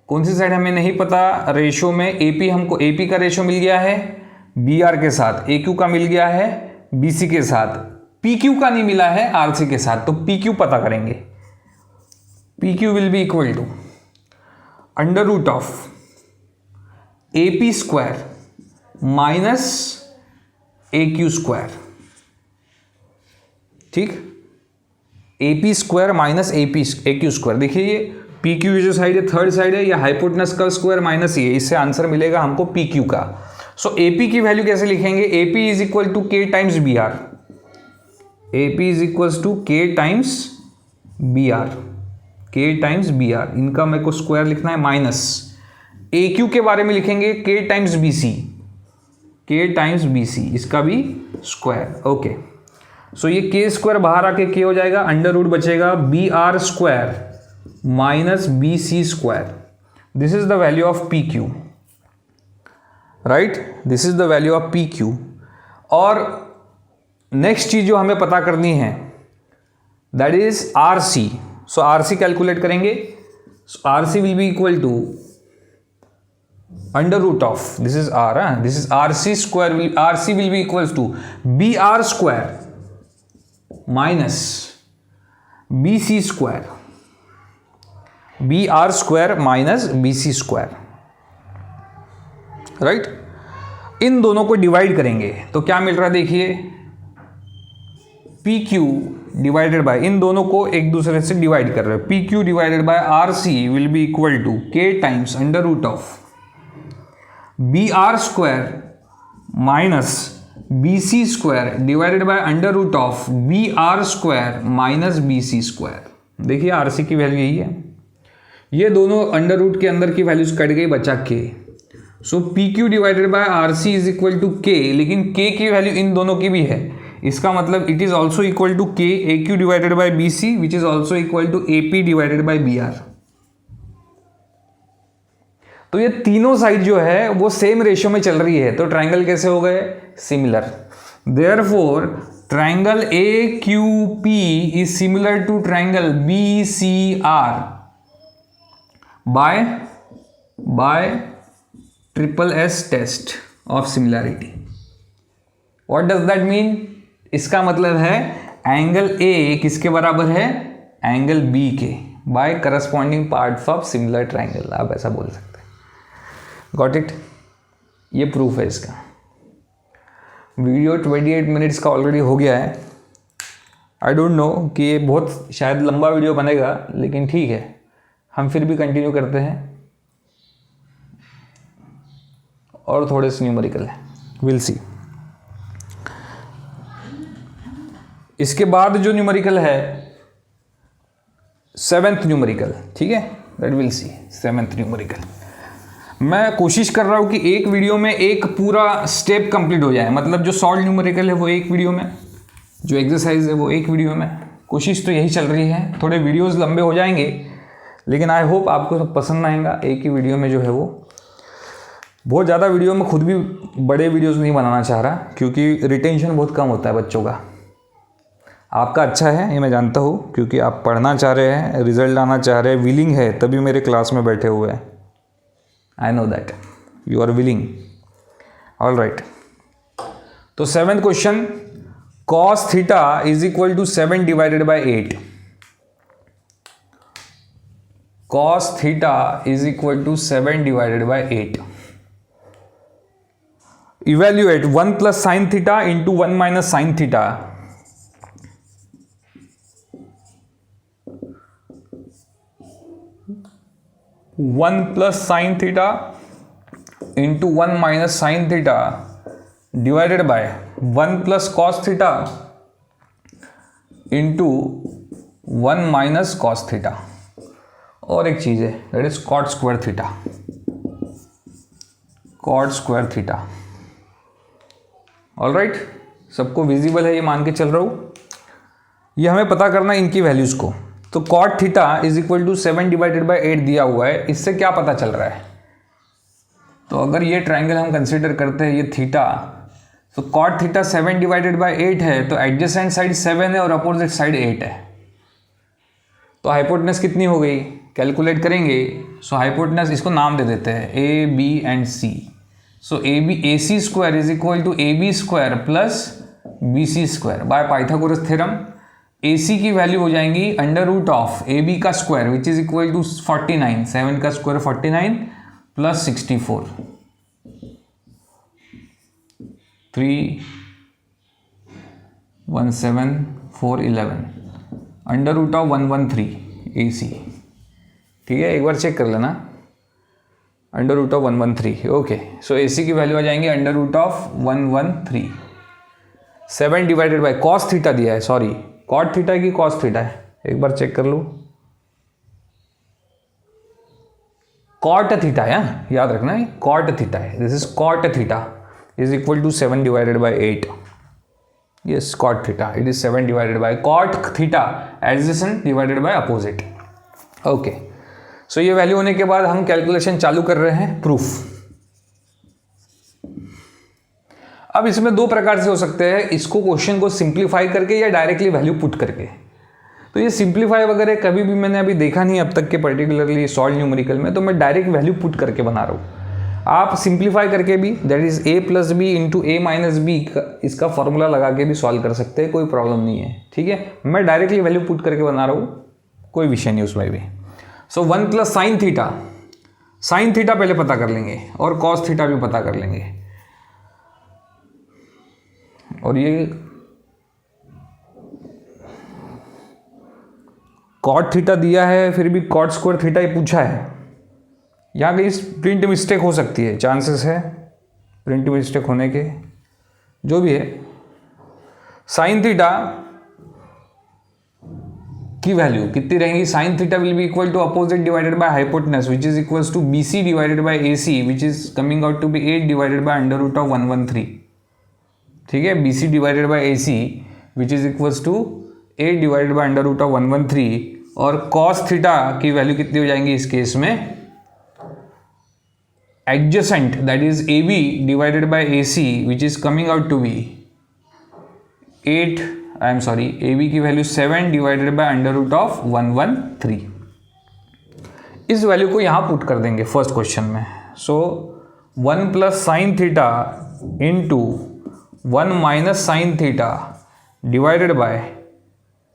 कौन सी साइड हमें नहीं पता? रेशो में AP, हमको AP का रेशो मिल गया है BR के साथ, AQ का मिल गया है BC के साथ, PQ का नहीं मिला है RC के साथ, तो PQ पता करेंगे। PQ will be equal to under root of AP square minus AQ square. ठीक, AP square minus AQ square. देखिए ये PQ जो साइड है थर्ड साइड है, या हाइपोटेनस का स्क्वायर माइनस ये, इससे आंसर मिलेगा हमको PQ का। सो AP की वैल्यू कैसे लिखेंगे? AP is equal to K times BR। AP is equal to K times BR, K times BR, इनका मेरे को स्क्वायर लिखना है माइनस। AQ के बारे में लिखेंगे K times BC, K times BC, इसका भी स्क्वायर। ओके, सो ये K स्क्वायर बाहर आके K हो जाएगा, अंडर रूट बचेगा BR square minus BC square. This is the value of PQ, right, this is the value of PQ। और next चीज जो हमें पता करनी है that is RC। So RC calculate करेंगे। RC will be equal to under root of, this is R, this is RC square, RC will be equal to BR square minus BC square, BR square minus BC square, right. इन दोनों को divide करेंगे तो क्या मिल रहा है? देखिए PQ divided bye, इन दोनों को एक दूसरे से डिवाइड कर रहे हैं, PQ divided by RC will be equal to K times under root of BR square minus BC square divided by under root of BR square minus BC square. देखिए RC की वैल्यू यही है, ये दोनों under root के अंदर की values cut गई, बचा K। So PQ divided by RC is equal to K, लेकिन K की वैल्यू इन दोनों की भी है, इसका मतलब it is also equal to K AQ divided by BC which is also equal to AP divided by BR। तो ये तीनों साइड जो है वो सेम रेशियो में चल रही है, तो ट्राइंगल कैसे हो गए? Similar. Therefore triangle AQP is similar to triangle BCR by SSS test of similarity. What does that mean? इसका मतलब है एंगल A किसके बराबर है? एंगल B के, by corresponding parts of similar triangle, आप ऐसा बोल सकते हैं। Got it? ये प्रूफ है इसका। वीडियो 28 मिनट्स का ऑलरेडी हो गया है। आई डोंट नो कि ये बहुत शायद लंबा वीडियो बनेगा, लेकिन ठीक है, हम फिर भी कंटिन्यू करते हैं। और थोड़े से न्यूमेरिकल है, विल सी। इसके बाद जो न्यूमेरिकल है 7th न्यूमेरिकल, ठीक है, that will see 7th numerical. मैं कोशिश कर रहा हूं कि एक वीडियो में एक पूरा स्टेप कंप्लीट हो जाए, मतलब जो सॉल्व न्यूमेरिकल है वो एक वीडियो में, जो एक्सरसाइज है वो एक वीडियो में। कोशिश तो यही चल रही है। थोड़े वीडियोस लंबे हो जाएंगे, लेकिन आई होप आपको सब पसंद आएगा। एक ही वीडियो में जो है वो, बहुत ज़्यादा वीडियो में खुद भी बड़े वीडियोस नहीं बनाना चाह रहा, क्योंकि रिटेंशन बहुत कम होता है बच्चों का। आपका अच्छा है ये मैं जानता हूँ, क्योंकि आप पढ़ना चाह रहे हैं, रिजल्ट लाना चाह रहे हैं, विलिंग है, तभी मेरे क्लास में बैठे हुए हैं। I know that you are willing. All right, तो 7th question, cos theta is equal to 7 divided by 8। cos theta is equal to 7 divided by 8. Evaluate 1 plus sine theta into 1 minus sine theta. One plus sine theta into 1 minus sine theta divided by 1 plus cos theta into 1 minus cos theta. और एक चीज है that is cot square theta. Cot square theta. Alright, सबको visible है ये मान के चल रहा हूं. ये हमें पता करना है इनकी वैल्यूज को. तो cot theta is equal to 7 divided by 8 दिया हुआ है. इससे क्या पता चल रहा है? तो अगर ये ट्रायंगल हम कंसीडर करते हैं ये थीटा, तो कॉट थीटा 7 डिवाइडेड बाय 8 है, तो एडजेसेंट साइड 7 है और अपोजिट साइड 8 है. तो हाइपोटेनस कितनी हो गई कैलकुलेट करेंगे. सो हाइपोटेनस इसको नाम दे देते हैं A B and C. So A C square is equal to A B square plus B C square by Pythagoras theorem. A C की वैल्यू हो जाएंगी under root of A B का square which is equal to 49. 7 का स्क्वायर 49 प्लस 64. 3 1 7 4 11 under root of 113 A C. ठीक है, एक बार चेक कर लेना. Under root of 113. Okay, so A C की वैल्यू आ जाएंगे under root of 113. 7 divided by cos theta दिया है, सॉरी कॉट थीटा की कॉस थीटा है, एक बार चेक कर लो. कॉट थीटा है, याद रखना है कॉट थीटा है. This is cot theta is equal to 7 divided by 8. Yes, cot theta it is 7 divided by cot theta adjacent divided by opposite. Okay, so ये वैल्यू होने के बाद हम कैलकुलेशन चालू कर रहे हैं प्रूफ. अब इसमें दो प्रकार से हो सकते हैं, इसको क्वेश्चन को सिंप्लीफाई करके या डायरेक्टली वैल्यू पुट करके. तो ये सिंप्लीफाई वगैरह कभी भी मैंने अभी देखा नहीं अब तक के पर्टिकुलरली सॉल्व न्यूमेरिकल में, तो मैं डायरेक्ट वैल्यू पुट करके बना रहा हूँ. आप सिंप्लीफाई करके भी that is A plus B into A minus B इसका फॉर्मूला लगा के भी सॉल्व कर सकते हैं, कोई प्रॉब्लम नहीं है. ठीक है, मैं डायरेक्टली वैल्यू पुट करके बना रहा हूँ, कोई विषय नहीं उसमें भी. सो 1 plus sine theta. Sine theta पहले पता कर लेंगे और कॉस थीटा भी पता कर लेंगे. और ये कॉट थीटा दिया है, फिर भी कॉट स्क्वायर थीटा ही पूछा है. यहाँ कहीं प्रिंट मिस्टेक हो सकती है, चांसेस है प्रिंट मिस्टेक होने के, जो भी है. साइन थीटा की वैल्यू कितनी रहेंगी? Sine theta will be equal to opposite divided by hypotenuse which is equals to B C divided by A C which is coming out to be 8 divided by under root of 113. ठीक है, B C divided by A C which is equals to 8 divided by under root of 113. और cos theta की value कितनी हो जाएंगी इस case में? Adjacent that is A B divided by A C which is coming out to be 8, I am sorry, A B की value 7 divided by under root of 113. इस value को यहाँ पुट कर देंगे फर्स्ट क्वेश्चन में. So 1 plus sine theta into 1 minus sine theta divided by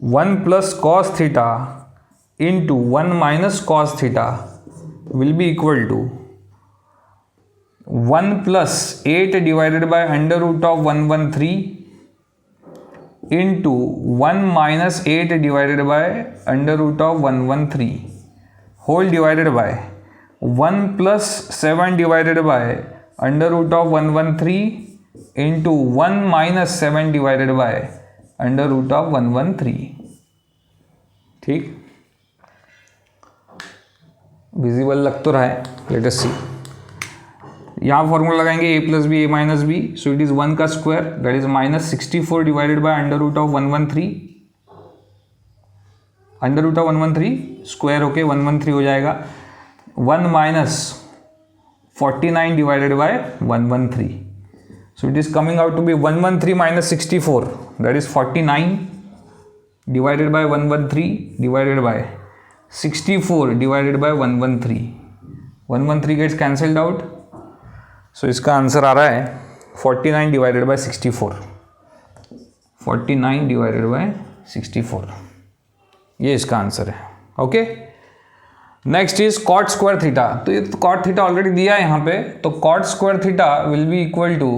1 plus cos theta into 1 minus cos theta will be equal to 1 plus 8 divided by under root of 113 into 1 minus 8 divided by under root of 113 whole divided by 1 plus 7 divided by under root of 113 into 1 minus 7 divided by under root of 113. ठीक, visible लग तो रहा है, let us सी. यहाँ formula लगाएंगे A plus B A minus B. So it is 1 का square that is minus 64 divided by under root of 113. Under root of 113 square होके 113 हो जाएगा. 1 minus 49 divided by 113. So it is coming out to be 113 minus 64 that is 49 divided by 113 divided by 64 divided by 113. 113 gets cancelled out. सो इसका answer आ रहा है 49 divided by 64. 49 divided by 64, ये इसका answer है. Okay, next is cot square theta. तो ये cot theta already दिया है यहाँ पे, तो cot square theta will be equal to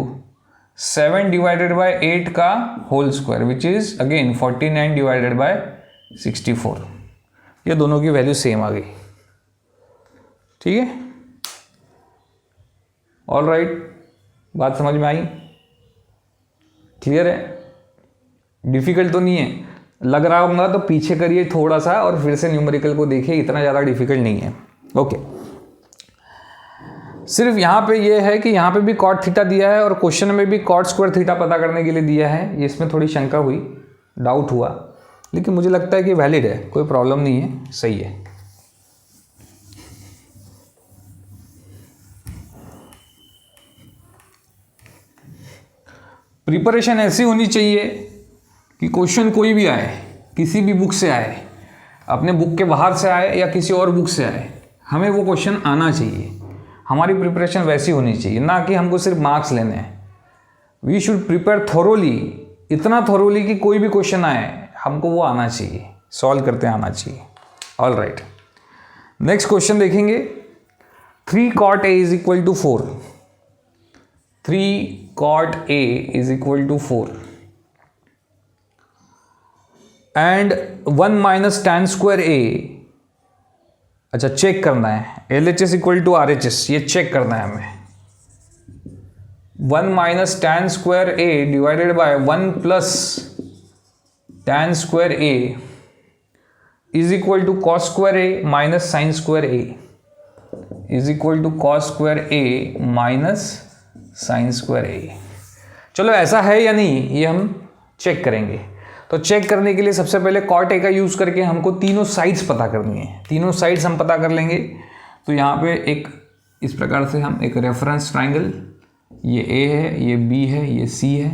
7 divided by 8 का whole square which is again 49 divided by 64। ये दोनों की वैल्यू सेम आ गई, ठीक है। ऑल राइट, बात समझ में आई, क्लियर है, डिफिकल्ट तो नहीं है। लग रहा होगा तो पीछे करिए थोड़ा सा और फिर से न्यूमेरिकल को देखिए, इतना ज़्यादा डिफिकल्ट नहीं है। ओके, सिर्फ यहाँ पे ये है कि यहाँ पे भी कॉट थीटा दिया है और क्वेश्चन में भी कॉट स्क्वायर थीटा पता करने के लिए दिया है। ये इसमें थोड़ी शंका हुई, डाउट हुआ, लेकिन मुझे लगता है कि वैलिड है, कोई प्रॉब्लम नहीं है, सही है। प्रिपरेशन ऐसी होनी चाहिए कि क्वेश्चन कोई भी आए, किसी भी बुक से आए, अपने बुक के बाहर से आए या किसी और बुक से आए, हमें वो क्वेश्चन आना चाहिए। हमारी प्रिपरेशन वैसी होनी चाहिए, ना कि हमको सिर्फ मार्क्स लेने हैं। वी शुड प्रिपेयर थोरोली, इतना थोरोली कि कोई भी क्वेश्चन आए हमको वो आना चाहिए, सॉल्व करते आना चाहिए। ऑल राइट, नेक्स्ट क्वेश्चन देखेंगे। 3 cot A is equal to 4। 3 cot A is equal to 4 and 1 minus tan square A। अच्छा, चेक करना है LHS इक्वल टू RHS, ये चेक करना है हमें। 1 minus tan square A divided by 1 plus tan square A is equal to cos square A minus sin square A is equal to cos square A minus sin square A। चलो, ऐसा है या नहीं ये हम चेक करेंगे। तो check करने के लिए सबसे पहले cot A का यूज़ करके हमको तीनों साइड्स पता करनी है। तीनों साइड्स हम पता कर लेंगे। तो यहाँ पे एक इस प्रकार से हम एक रेफरेंस ट्राइंगल, ये A है, ये B है, ये C है।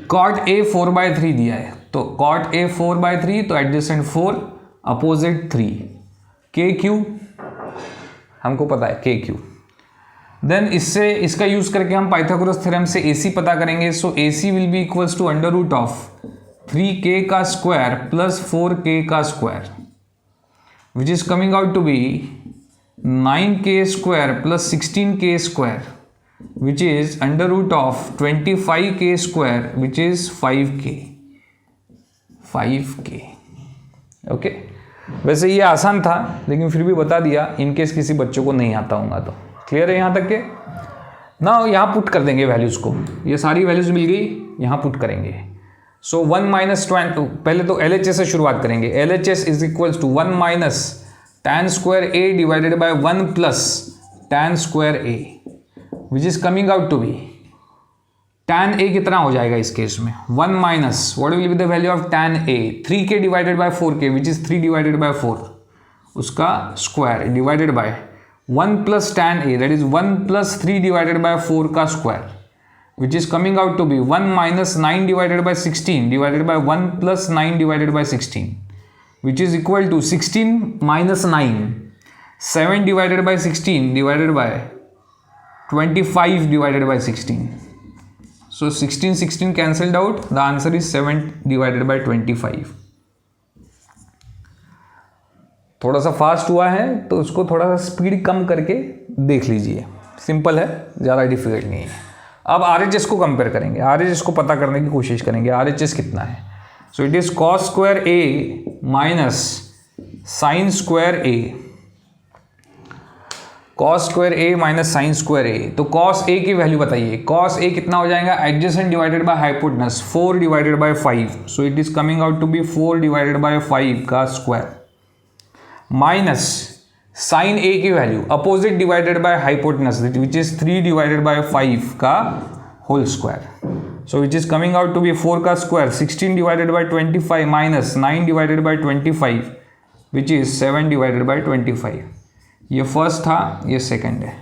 cot A 4/3 दिया है, तो cot A 4/3, तो एडजेसेंट 4, अपोजिट 3, KQ हमको पता है, KQ। देन इससे इसका यूज़ करके हम पाइथागोरस थ्योरम से AC पता करेंगे। So AC will be equals to under root of 3k का स्क्वायर प्लस 4k का square which is coming out to be 9k square plus 16k square which is under root of 25k square which is 5k। Okay, वैसे ये आसान था लेकिन फिर भी बता दिया इन केस किसी बच्चों को नहीं आता होगा तो। क्लियर है यहाँ तक के ना? यहाँ पुट कर देंगे वैल्यूज़ को, ये सारी वैल्यूज़ मिल गई, यहाँ पुट करेंगे। सो 1 माइनस 20, पहले तो LHS से शुरुआत करेंगे। LHS is equals to 1 minus tan square A divided by 1 plus tan square A which is coming out to be tan A कितना हो जाएगा इस केस में? 1 minus what will be the value of tan A? 3k divided by 4k which is 3 divided by 4 उसका square divided by 1 plus tan A that is 1 plus 3 divided by 4 का square which is coming out to be 1 minus 9 divided by 16 divided by 1 plus 9 divided by 16 which is equal to 16 minus 9, 7 divided by 16 divided by 25 divided by 16. So 16 cancelled out, the answer is 7 divided by 25. थोड़ा सा fast हुआ है तो उसको थोड़ा सा speed कम करके देख लीजिए, सिंपल है, ज़्यादा डिफिकल्ट नहीं है। अब RHS को कंपेयर करेंगे, RHS को पता करने की कोशिश करेंगे। RHS कितना है? So it is cos square A minus sine square A। cos square A minus sine square A, तो cos A की वैल्यू बताइए। cos A कितना हो जाएगा? Adjacent divided by hypotenuse 4 divided by 5, so it is coming out to be 4 divided by 5 का square minus sine A की value opposite divided by hypotenuse which is 3 divided by 5 का whole square, so which is coming out to be 4 का square 16 divided by 25 minus 9 divided by 25 which is 7 divided by 25। ये first था, ये second है।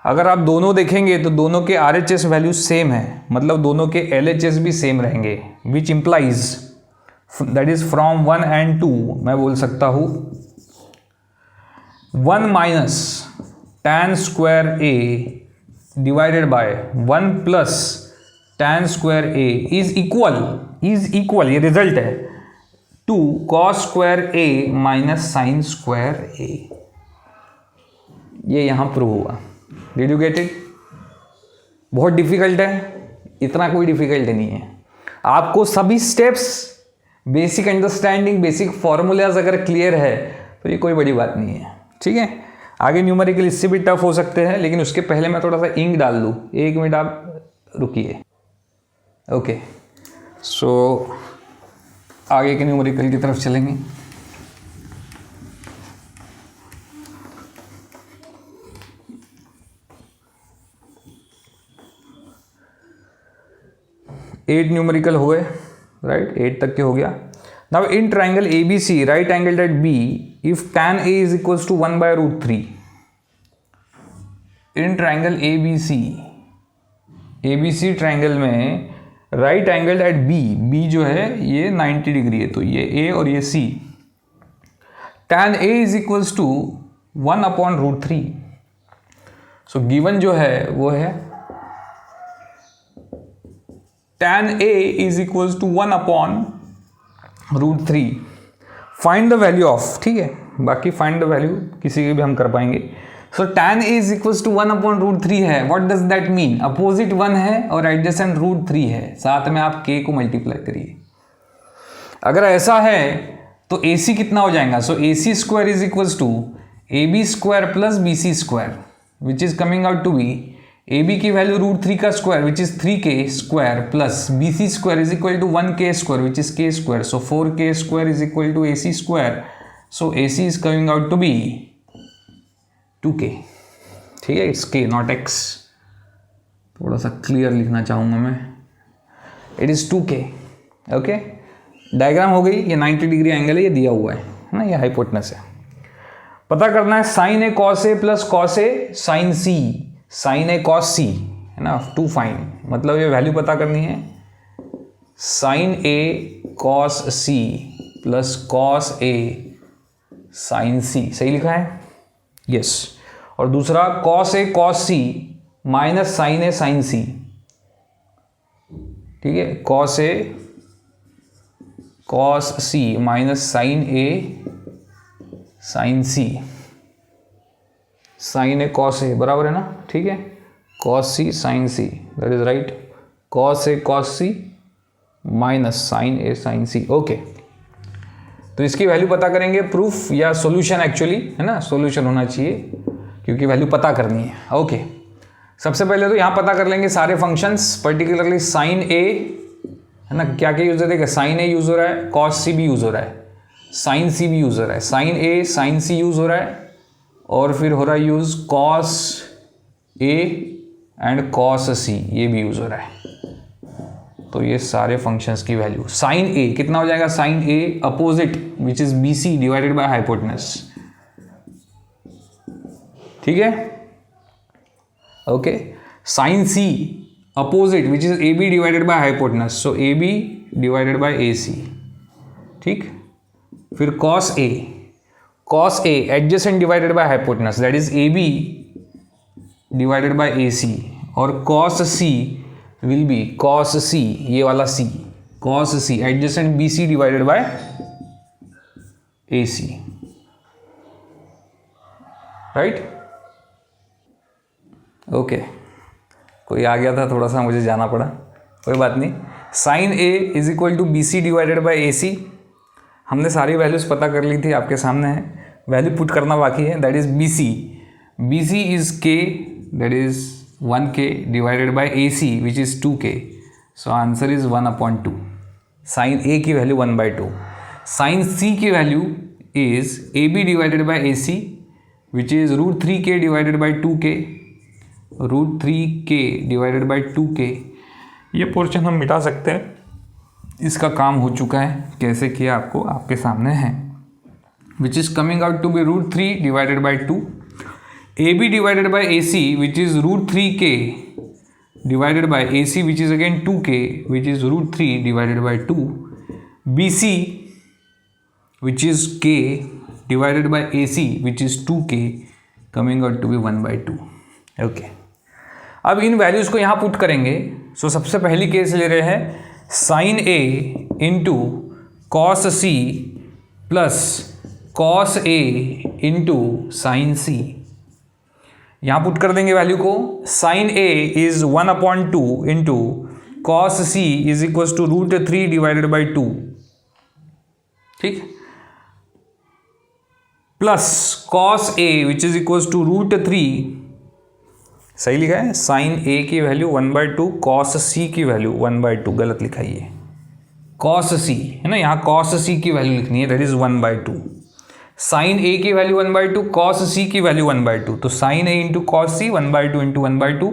अगर आप दोनों देखेंगे तो दोनों के RHS वैल्यू सेम है, मतलब दोनों के LHS भी सेम रहेंगे, which implies that is from 1 and 2 मैं बोल सकता हूँ 1 minus tan square A divided by 1 plus tan square A is equal, ये रिजल्ट है, 2 cos square a minus sine square a। ये यहां प्रूव हुआ। Did you get it? बहुत डिफिकल्ट है? इतना कोई डिफिकल्ट नहीं है। आपको सभी steps, basic understanding, basic formulas अगर क्लियर है तो ये कोई बड़ी बात नहीं है। ठीक है, आगे न्यूमेरिकल इससे भी टफ हो सकते हैं, लेकिन उसके पहले मैं थोड़ा सा इंक डाल दूँ। 1 मिनट आप रुकिए। ओके, सो आगे के न्यूमेरिकल की तरफ चलेंगे। एट न्यूमेरिकल हो गए, राइट? 8 तक के हो गया। Now in triangle ABC, right angle at B, if tan A is equals to 1/√3। In triangle ABC triangle में राइट एंगल एट B जो है ये 90 डिग्री है, तो ये A और ये C। tan A is equals to 1/√3। So given जो है वो है tan A is equals to 1/√3। Find the value of, ठीक है, बाकी फाइंड द वैल्यू किसी के भी हम कर पाएंगे। So tan A is equals to 1/√3 है। What does that mean? Opposite 1 है और एडजेसेंट √3 है, साथ में आप k को मल्टीप्लाई करिए। अगर ऐसा है तो AC कितना हो जाएगा? So AC square is equals to AB square plus BC square, which is coming out to be AB की वैल्यू √3 का square which is 3k square plus BC square is equal to 1k square which is k square. So 4k square is equal to AC square. So AC is coming out to be 2k। ठीक है, it's k not x। थोड़ा सा clear लिखना चाहूँगा मैं। It is 2k। Okay, diagram हो गई। ये 90 डिग्री एंगल है, ये दिया हुआ है ना, ये हाइपोटेनस है। पता करना है sine A cos A plus cos A sine C, sine A cos C, है ना, टू फाइंड। मतलब ये वैल्यू पता करनी है sine A cos C plus cos A sine C। सही लिखा है? यस। और दूसरा cos A cos C minus sine A sine C। ठीक है, cos A cos C minus sine A sine C। Sine A cos A बराबर है ना? ठीक है, cos C sine C, that is right. cos A cos C minus sine A sine C। Okay, तो इसकी value पता करेंगे। Proof या सॉल्यूशन एक्चुअली, है ना, सॉल्यूशन होना चाहिए क्योंकि वैल्यू पता करनी है। ओके, सबसे पहले तो यहाँ पता कर लेंगे सारे फंक्शंस, पर्टिकुलरली साइन A, है ना, क्या क्या यूज है? साइन A यूज हो रहा है, cos C भी यूज हो रहा है, साइन C भी यूज हो रहा है, sine A sine C use हो रहा है, और फिर हो रहा है use cos A and cos C, ये भी यूज हो रहा है। तो ये सारे फंक्शंस की वैल्यू साइन A कितना हो जाएगा? Sine A opposite which is BC divided by hypotenuse. ठीक है, okay. Sine C opposite which is AB divided by hypotenuse, so AB divided by AC। ठीक, फिर cos A adjacent divided by hypotenuse, that is AB divided by AC, और cos C will be cos C, ये वाला C, cos C adjacent BC divided by AC, right? Okay, कोई आ गया था, थोड़ा सा मुझे जाना पड़ा, कोई बात नहीं। Sine A is equal to BC divided by AC। हमने सारी वैल्यूज पता कर ली थी, आपके सामने है, वैल्यू पुट करना बाकी है। That is BC is K, that is 1K divided by AC which is 2K। So answer is 1/2। Sine A की वैल्यू 1/2। साइन C की value is AB divided by AC which is √3K divided by 2K, √3K divided by 2K। ये portion हम मिटा सकते हैं, इसका काम हो चुका है, कैसे किया आपको आपके सामने है। Which is coming out to be √3 divided by 2, AB divided by AC which is √3K divided by AC which is again 2K which is √3 divided by 2, BC which is K divided by AC which is 2K coming out to be 1/2। Okay, अब इन values को यहाँ put करेंगे। सो सबसे पहली case ले रहे हैं sine A into cos C plus cos A into sine C. यहां पुट कर देंगे वैल्यू को। Sine A is 1/2 into cos C is equal to √3 divided by 2, ठीक, plus cos A which is equal to √3, सही लिखा है, sine ए की value 1/2, cos सी की वैल्यू 1/2, गलत लिखा है ये, कॉस सी है ना, यहाँ कॉस सी की वैल्यू लिखनी है, दैट इज 1/2। साइन ए की वैल्यू 1/2, कॉस सी की वैल्यू 1/2, तो sine A into cos C 1/2 into 1/2,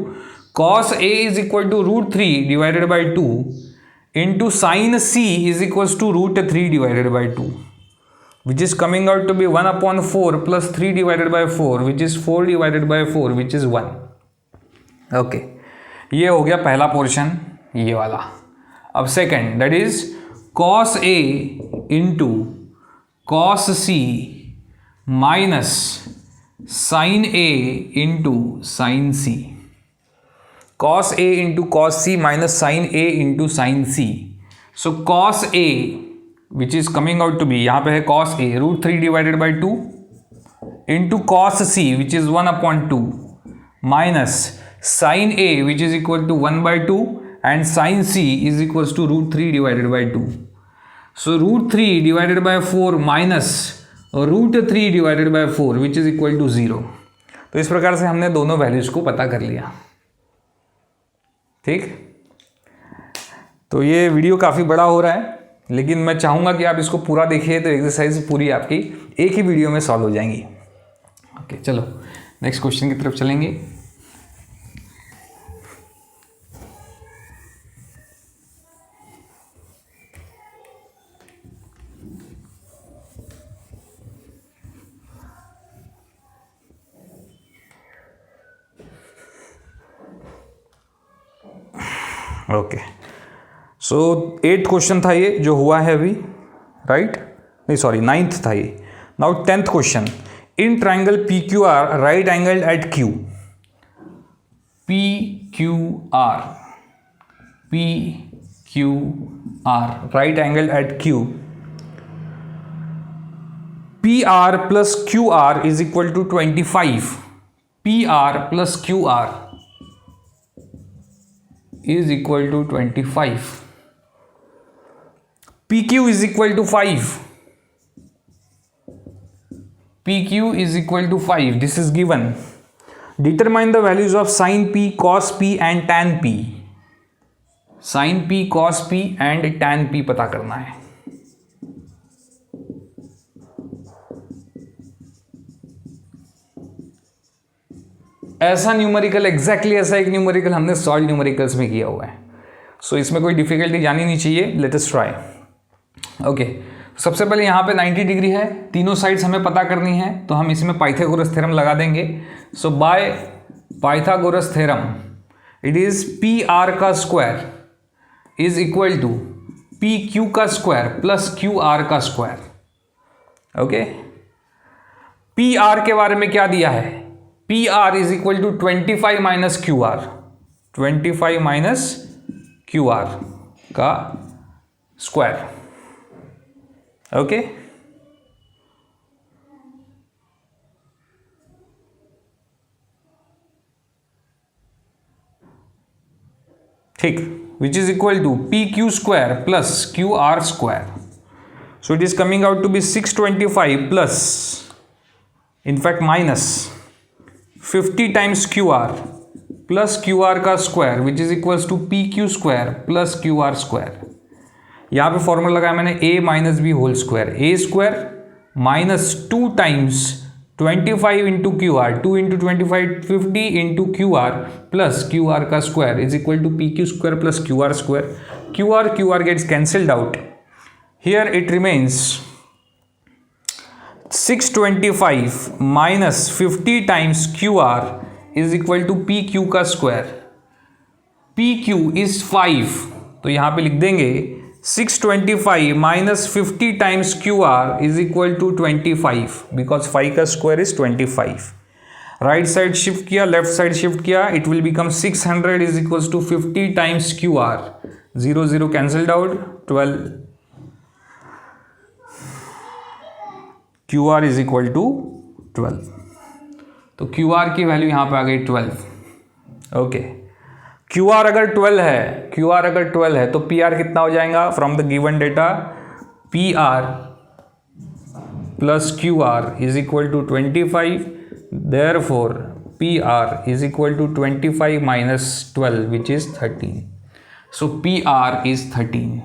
cos A is equal to √3 divided by 2 into sine C is equal to √3 divided by 2, which is coming out to be 1/4 plus 3 divided by 4, which is 4 divided by 4, which is 1. Okay, ये हो गया पहला पोर्शन, ये वाला। अब second, that is cos A into cos C minus sine A into sine C. Cos A into cos C minus sine A into sine C. So cos A which is coming out to be, यहाँ पे है cos A √3 divided by 2 into cos C which is 1/2 minus sine A which is equal to 1/2 and sine C is equal to √3 divided by 2। So √3 divided by 4 minus √3 divided by 4 which is equal to 0। तो इस प्रकार से हमने दोनों values को पता कर लिया, ठीक। तो ये वीडियो काफ़ी बड़ा हो रहा है, लेकिन मैं चाहूँगा कि आप इसको पूरा देखिए, तो एक्सरसाइज पूरी आपकी एक ही वीडियो में सॉल्व हो जाएंगी। ओके, चलो नेक्स्ट क्वेश्चन की तरफ चलेंगे। ओके, सो 8th क्वेश्चन था ये जो हुआ है अभी, राइट, नहीं सॉरी 9th था ये। Now 10th question, in triangle P Q R right angle at Q, P Q R right angle at Q, P R plus Q R is equal to 25, P R plus Q R is equal to 25, PQ is equal to 5, PQ is equal to 5, this is given. Determine the values of sin P, cos P and tan P. sin P, cos P and tan P पता करना है। ऐसा numerical, exactly ऐसा एक numerical हमने solve numericals में किया हुआ है, सो इसमें कोई डिफिकल्टी जानी नहीं चाहिए। Let us try. ओके, सबसे पहले यहाँ पे 90 डिग्री है, तीनों साइड्स हमें पता करनी है, तो हम इसमें पाइथागोरस थ्योरम लगा देंगे। So by Pythagoras theorem it is P R का square is equal to P Q का स्क्वायर प्लस क्यू आर का स्क्वायर। ओके, पी आर के बारे में क्या दिया है, P R is equal to 25 minus Q R, 25 minus Q R का स्क्वायर। ओके, ठीक, which is equal to P Q square plus Q R square. So it is coming out to B 625 plus, in fact minus 50 times Q R plus Q R का square which is equals to P Q square plus Q R square. यहाँ पे formula लगाया मैंने a minus B whole square, A square minus 2 times 25 into Q R, 2 into 25 50 into Q R plus Q R का square is equal to P Q square plus Q R square. Q R gets cancelled out, here it remains 625 minus 50 times Q R is equal to P Q का square. P Q is 5, तो यहाँ पे लिख देंगे 625 minus 50 times Q R is equal to 25, because 5 का square is 25। Right side shift किया, left side shift किया, it will become 600 is equal to 50 times Q R, 0 0 cancelled out, 12 Q R is equal to 12। तो Q R की value यहाँ पे आ गई 12। Okay, Q R अगर 12 है तो पी आर कितना हो जाएगा from the given data, P R plus Q R is equal to 25, therefore P R is equal to 25 minus 12 which is 13। So P R is 13।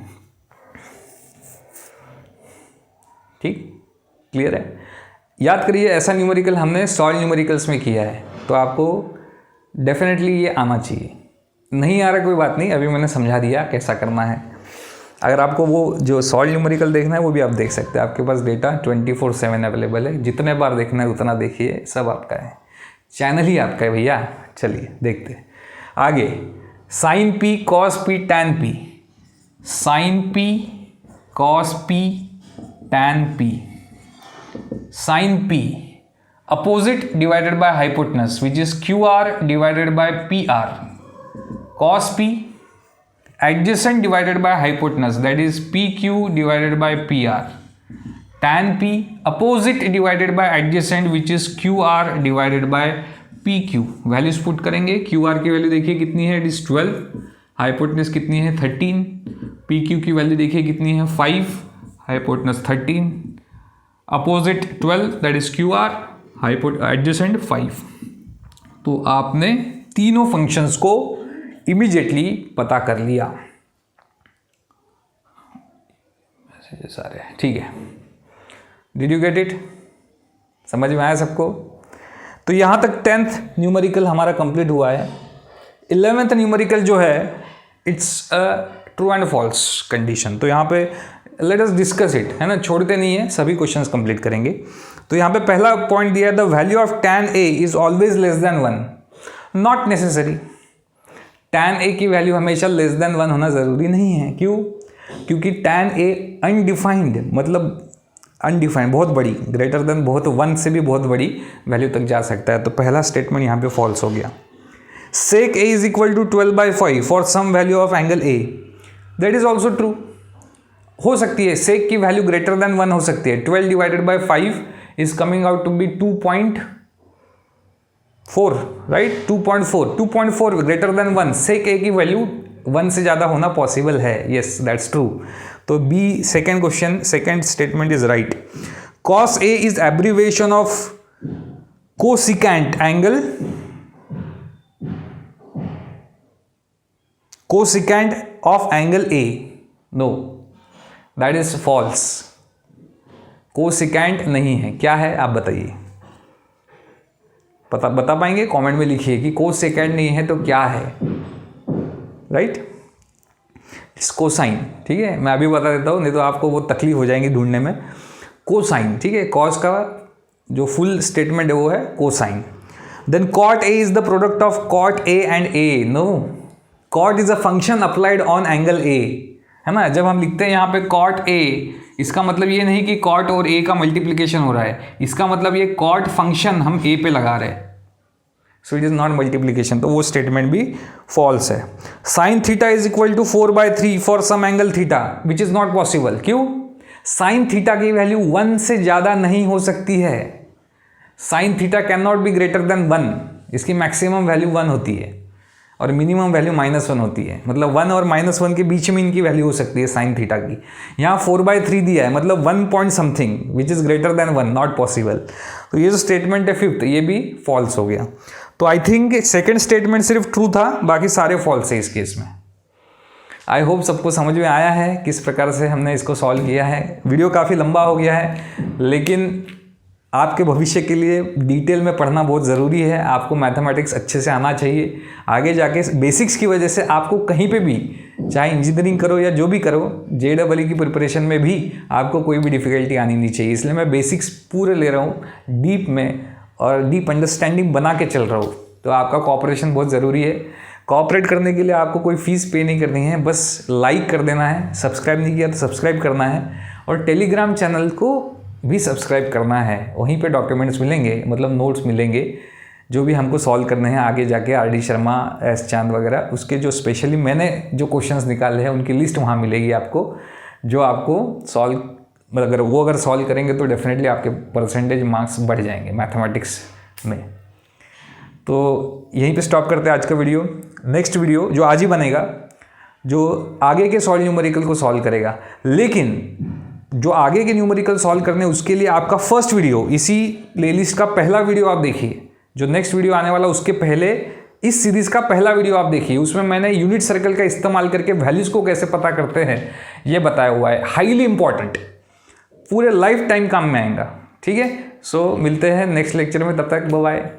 ठीक, क्लियर है? याद करिए, ऐसा न्यूमेरिकल हमने सॉल्व न्यूमेरिकल्स में किया है, तो आपको डेफिनेटली ये आना चाहिए। नहीं आ रहा कोई बात नहीं, अभी मैंने समझा दिया कैसा करना है। अगर आपको वो जो सॉल्व न्यूमेरिकल देखना है वो भी आप देख सकते हैं, आपके पास डेटा 24/7 अवेलेबल है, जितने बार देखना है उतना देखिए, सब आपका है, चैनल ही आपका है भैया। चलिए देखते हैं आगे। Sine P cos P tan P, sine P cos P tan P, sine P opposite divided by hypotenuse which is Q R divided by P R, cos p adjacent divided by hypotenuse that is pq divided by pr, tan p opposite divided by adjacent which is qr divided by pq। Values put करेंगे, qr की value देखिए कितनी है, it is 12, hypotenuse कितनी है 13, pq की value देखिए कितनी है 5, hypotenuse 13, opposite 12 that is qr, adjacent 5। तो आपने तीनों फंक्शंस को इमीडिएटली पता कर लिया, ऐसे सारे, ठीक है। Did you get it? समझ में आया सबको? तो यहाँ तक 10th न्यूमेरिकल हमारा कंप्लीट हुआ है। 11th न्यूमेरिकल जो है it's a true and false condition. तो यहाँ पे लेट अस डिस्कस इट, है ना, छोड़ते नहीं है, सभी क्वेश्चंस कंप्लीट करेंगे। तो यहाँ पे पहला पॉइंट दिया है, the value of tan a is always less than 1। Not necessary, tan a की वैल्यू हमेशा लेस देन 1 होना ज़रूरी नहीं है। क्यों? क्योंकि tan a अनडिफाइंड, मतलब अनडिफाइंड, बहुत बड़ी, ग्रेटर देन बहुत 1 से भी बहुत बड़ी वैल्यू तक जा सकता है। तो पहला स्टेटमेंट यहाँ पे फॉल्स हो गया। sec a is equal to 12/5 for some value of angle a, that is also true. हो सकती है sec की वैल्यू ग्रेटर देन 1 हो सकती है। 12 divided by 5 is coming out to be 2.4, right, 2.4 greater than 1। sec a की value 1 से ज़्यादा होना पॉसिबल है, येस दैट्स ट्रू। तो B second question, second statement is right. cos a is abbreviation of cosecant angle, cosecant of angle a, no that is false. Cosecant नहीं है, क्या है आप बताइए, बता पाएंगे? कमेंट में लिखिए कि कोसेकेंट नहीं है तो क्या है, राइट, इट्स कोसाइन। ठीक है, मैं अभी बता देता हूँ, नहीं तो आपको वो तकलीफ हो जाएंगी ढूंढने में। कोसाइन, ठीक है, कॉस का जो फुल स्टेटमेंट है वो है cosine. Then cot a is the product of cot a and a, no, cot is a function applied on angle a, है ना। जब हम लिखते हैं यहाँ पे cot a, इसका मतलब ये नहीं कि cot और a का मल्टीप्लिकेशन हो रहा है, इसका मतलब ये cot फंक्शन हम a पे लगा रहे हैं, so it is not multiplication. तो वो स्टेटमेंट भी फॉल्स है। Sine theta is equal to 4/3 for some angle theta which is not possible. क्यों? साइन थीटा की वैल्यू 1 से ज़्यादा नहीं हो सकती है। Sine theta can not be greater than 1, इसकी मैक्सिमम वैल्यू 1 होती है और मिनिमम वैल्यू -1 होती है, मतलब 1 और -1 के बीच में इनकी वैल्यू हो सकती है साइन थीटा की। यहाँ 4/3 दिया है, मतलब 1 point something which is greater than 1, not possible. तो ये जो स्टेटमेंट है 5th, ये भी फॉल्स हो गया। तो आई थिंक सेकेंड स्टेटमेंट सिर्फ ट्रू था, बाकी सारे फॉल्स है इस केस में। आई होप सबको समझ में आया है किस प्रकार से हमने इसको सॉल्व किया है। वीडियो काफ़ी लंबा हो गया है, लेकिन आपके भविष्य के लिए डिटेल में पढ़ना बहुत ज़रूरी है। आपको मैथमेटिक्स अच्छे से आना चाहिए। आगे जाके बेसिक्स की वजह से आपको कहीं पे भी, चाहे इंजीनियरिंग करो या जो भी करो, JEE की प्रिपरेशन में भी आपको कोई भी डिफ़िकल्टी आनी नहीं चाहिए। इसलिए मैं बेसिक्स पूरे ले रहा हूँ डीप में और डीप अंडरस्टैंडिंग बना के चल रहा हूँ। तो आपका कोऑपरेशन बहुत ज़रूरी है। कोऑपरेट करने के लिए आपको कोई फ़ीस पे नहीं करनी है, बस लाइक कर देना है, सब्सक्राइब नहीं किया तो सब्सक्राइब करना है, और टेलीग्राम चैनल को भी सब्सक्राइब करना है। वहीं पे डॉक्यूमेंट्स मिलेंगे, मतलब नोट्स मिलेंगे, जो भी हमको सॉल्व करने हैं आगे जाके, RD शर्मा, S चांद वगैरह, उसके जो स्पेशली मैंने जो क्वेश्चंस निकाले हैं उनकी लिस्ट वहाँ मिलेगी आपको, जो आपको सॉल्व मतलब अगर सॉल्व करेंगे तो डेफिनेटली आपके परसेंटेज मार्क्स बढ़ जाएंगे मैथमेटिक्स में। तो यहीं पे स्टॉप करते हैं आज का वीडियो। नेक्स्ट वीडियो जो आज ही बनेगा, जो आगे के सॉल्व न्यूमेरिकल को सॉल्व करेगा, लेकिन जो आगे के न्यूमेरिकल सॉल्व करने उसके लिए आपका फर्स्ट वीडियो, इसी प्लेलिस्ट का पहला वीडियो आप देखिए। जो नेक्स्ट वीडियो आने वाला उसके पहले इस सीरीज का पहला वीडियो आप देखिए, उसमें मैंने यूनिट सर्कल का इस्तेमाल करके वैल्यूज को कैसे पता करते हैं ये बताया हुआ है। हाईली इंपॉर्टेंट, पूरे लाइफ टाइम काम में आएगा। ठीक है, सो मिलते हैं नेक्स्ट लेक्चर में, तब तक बाय बाय।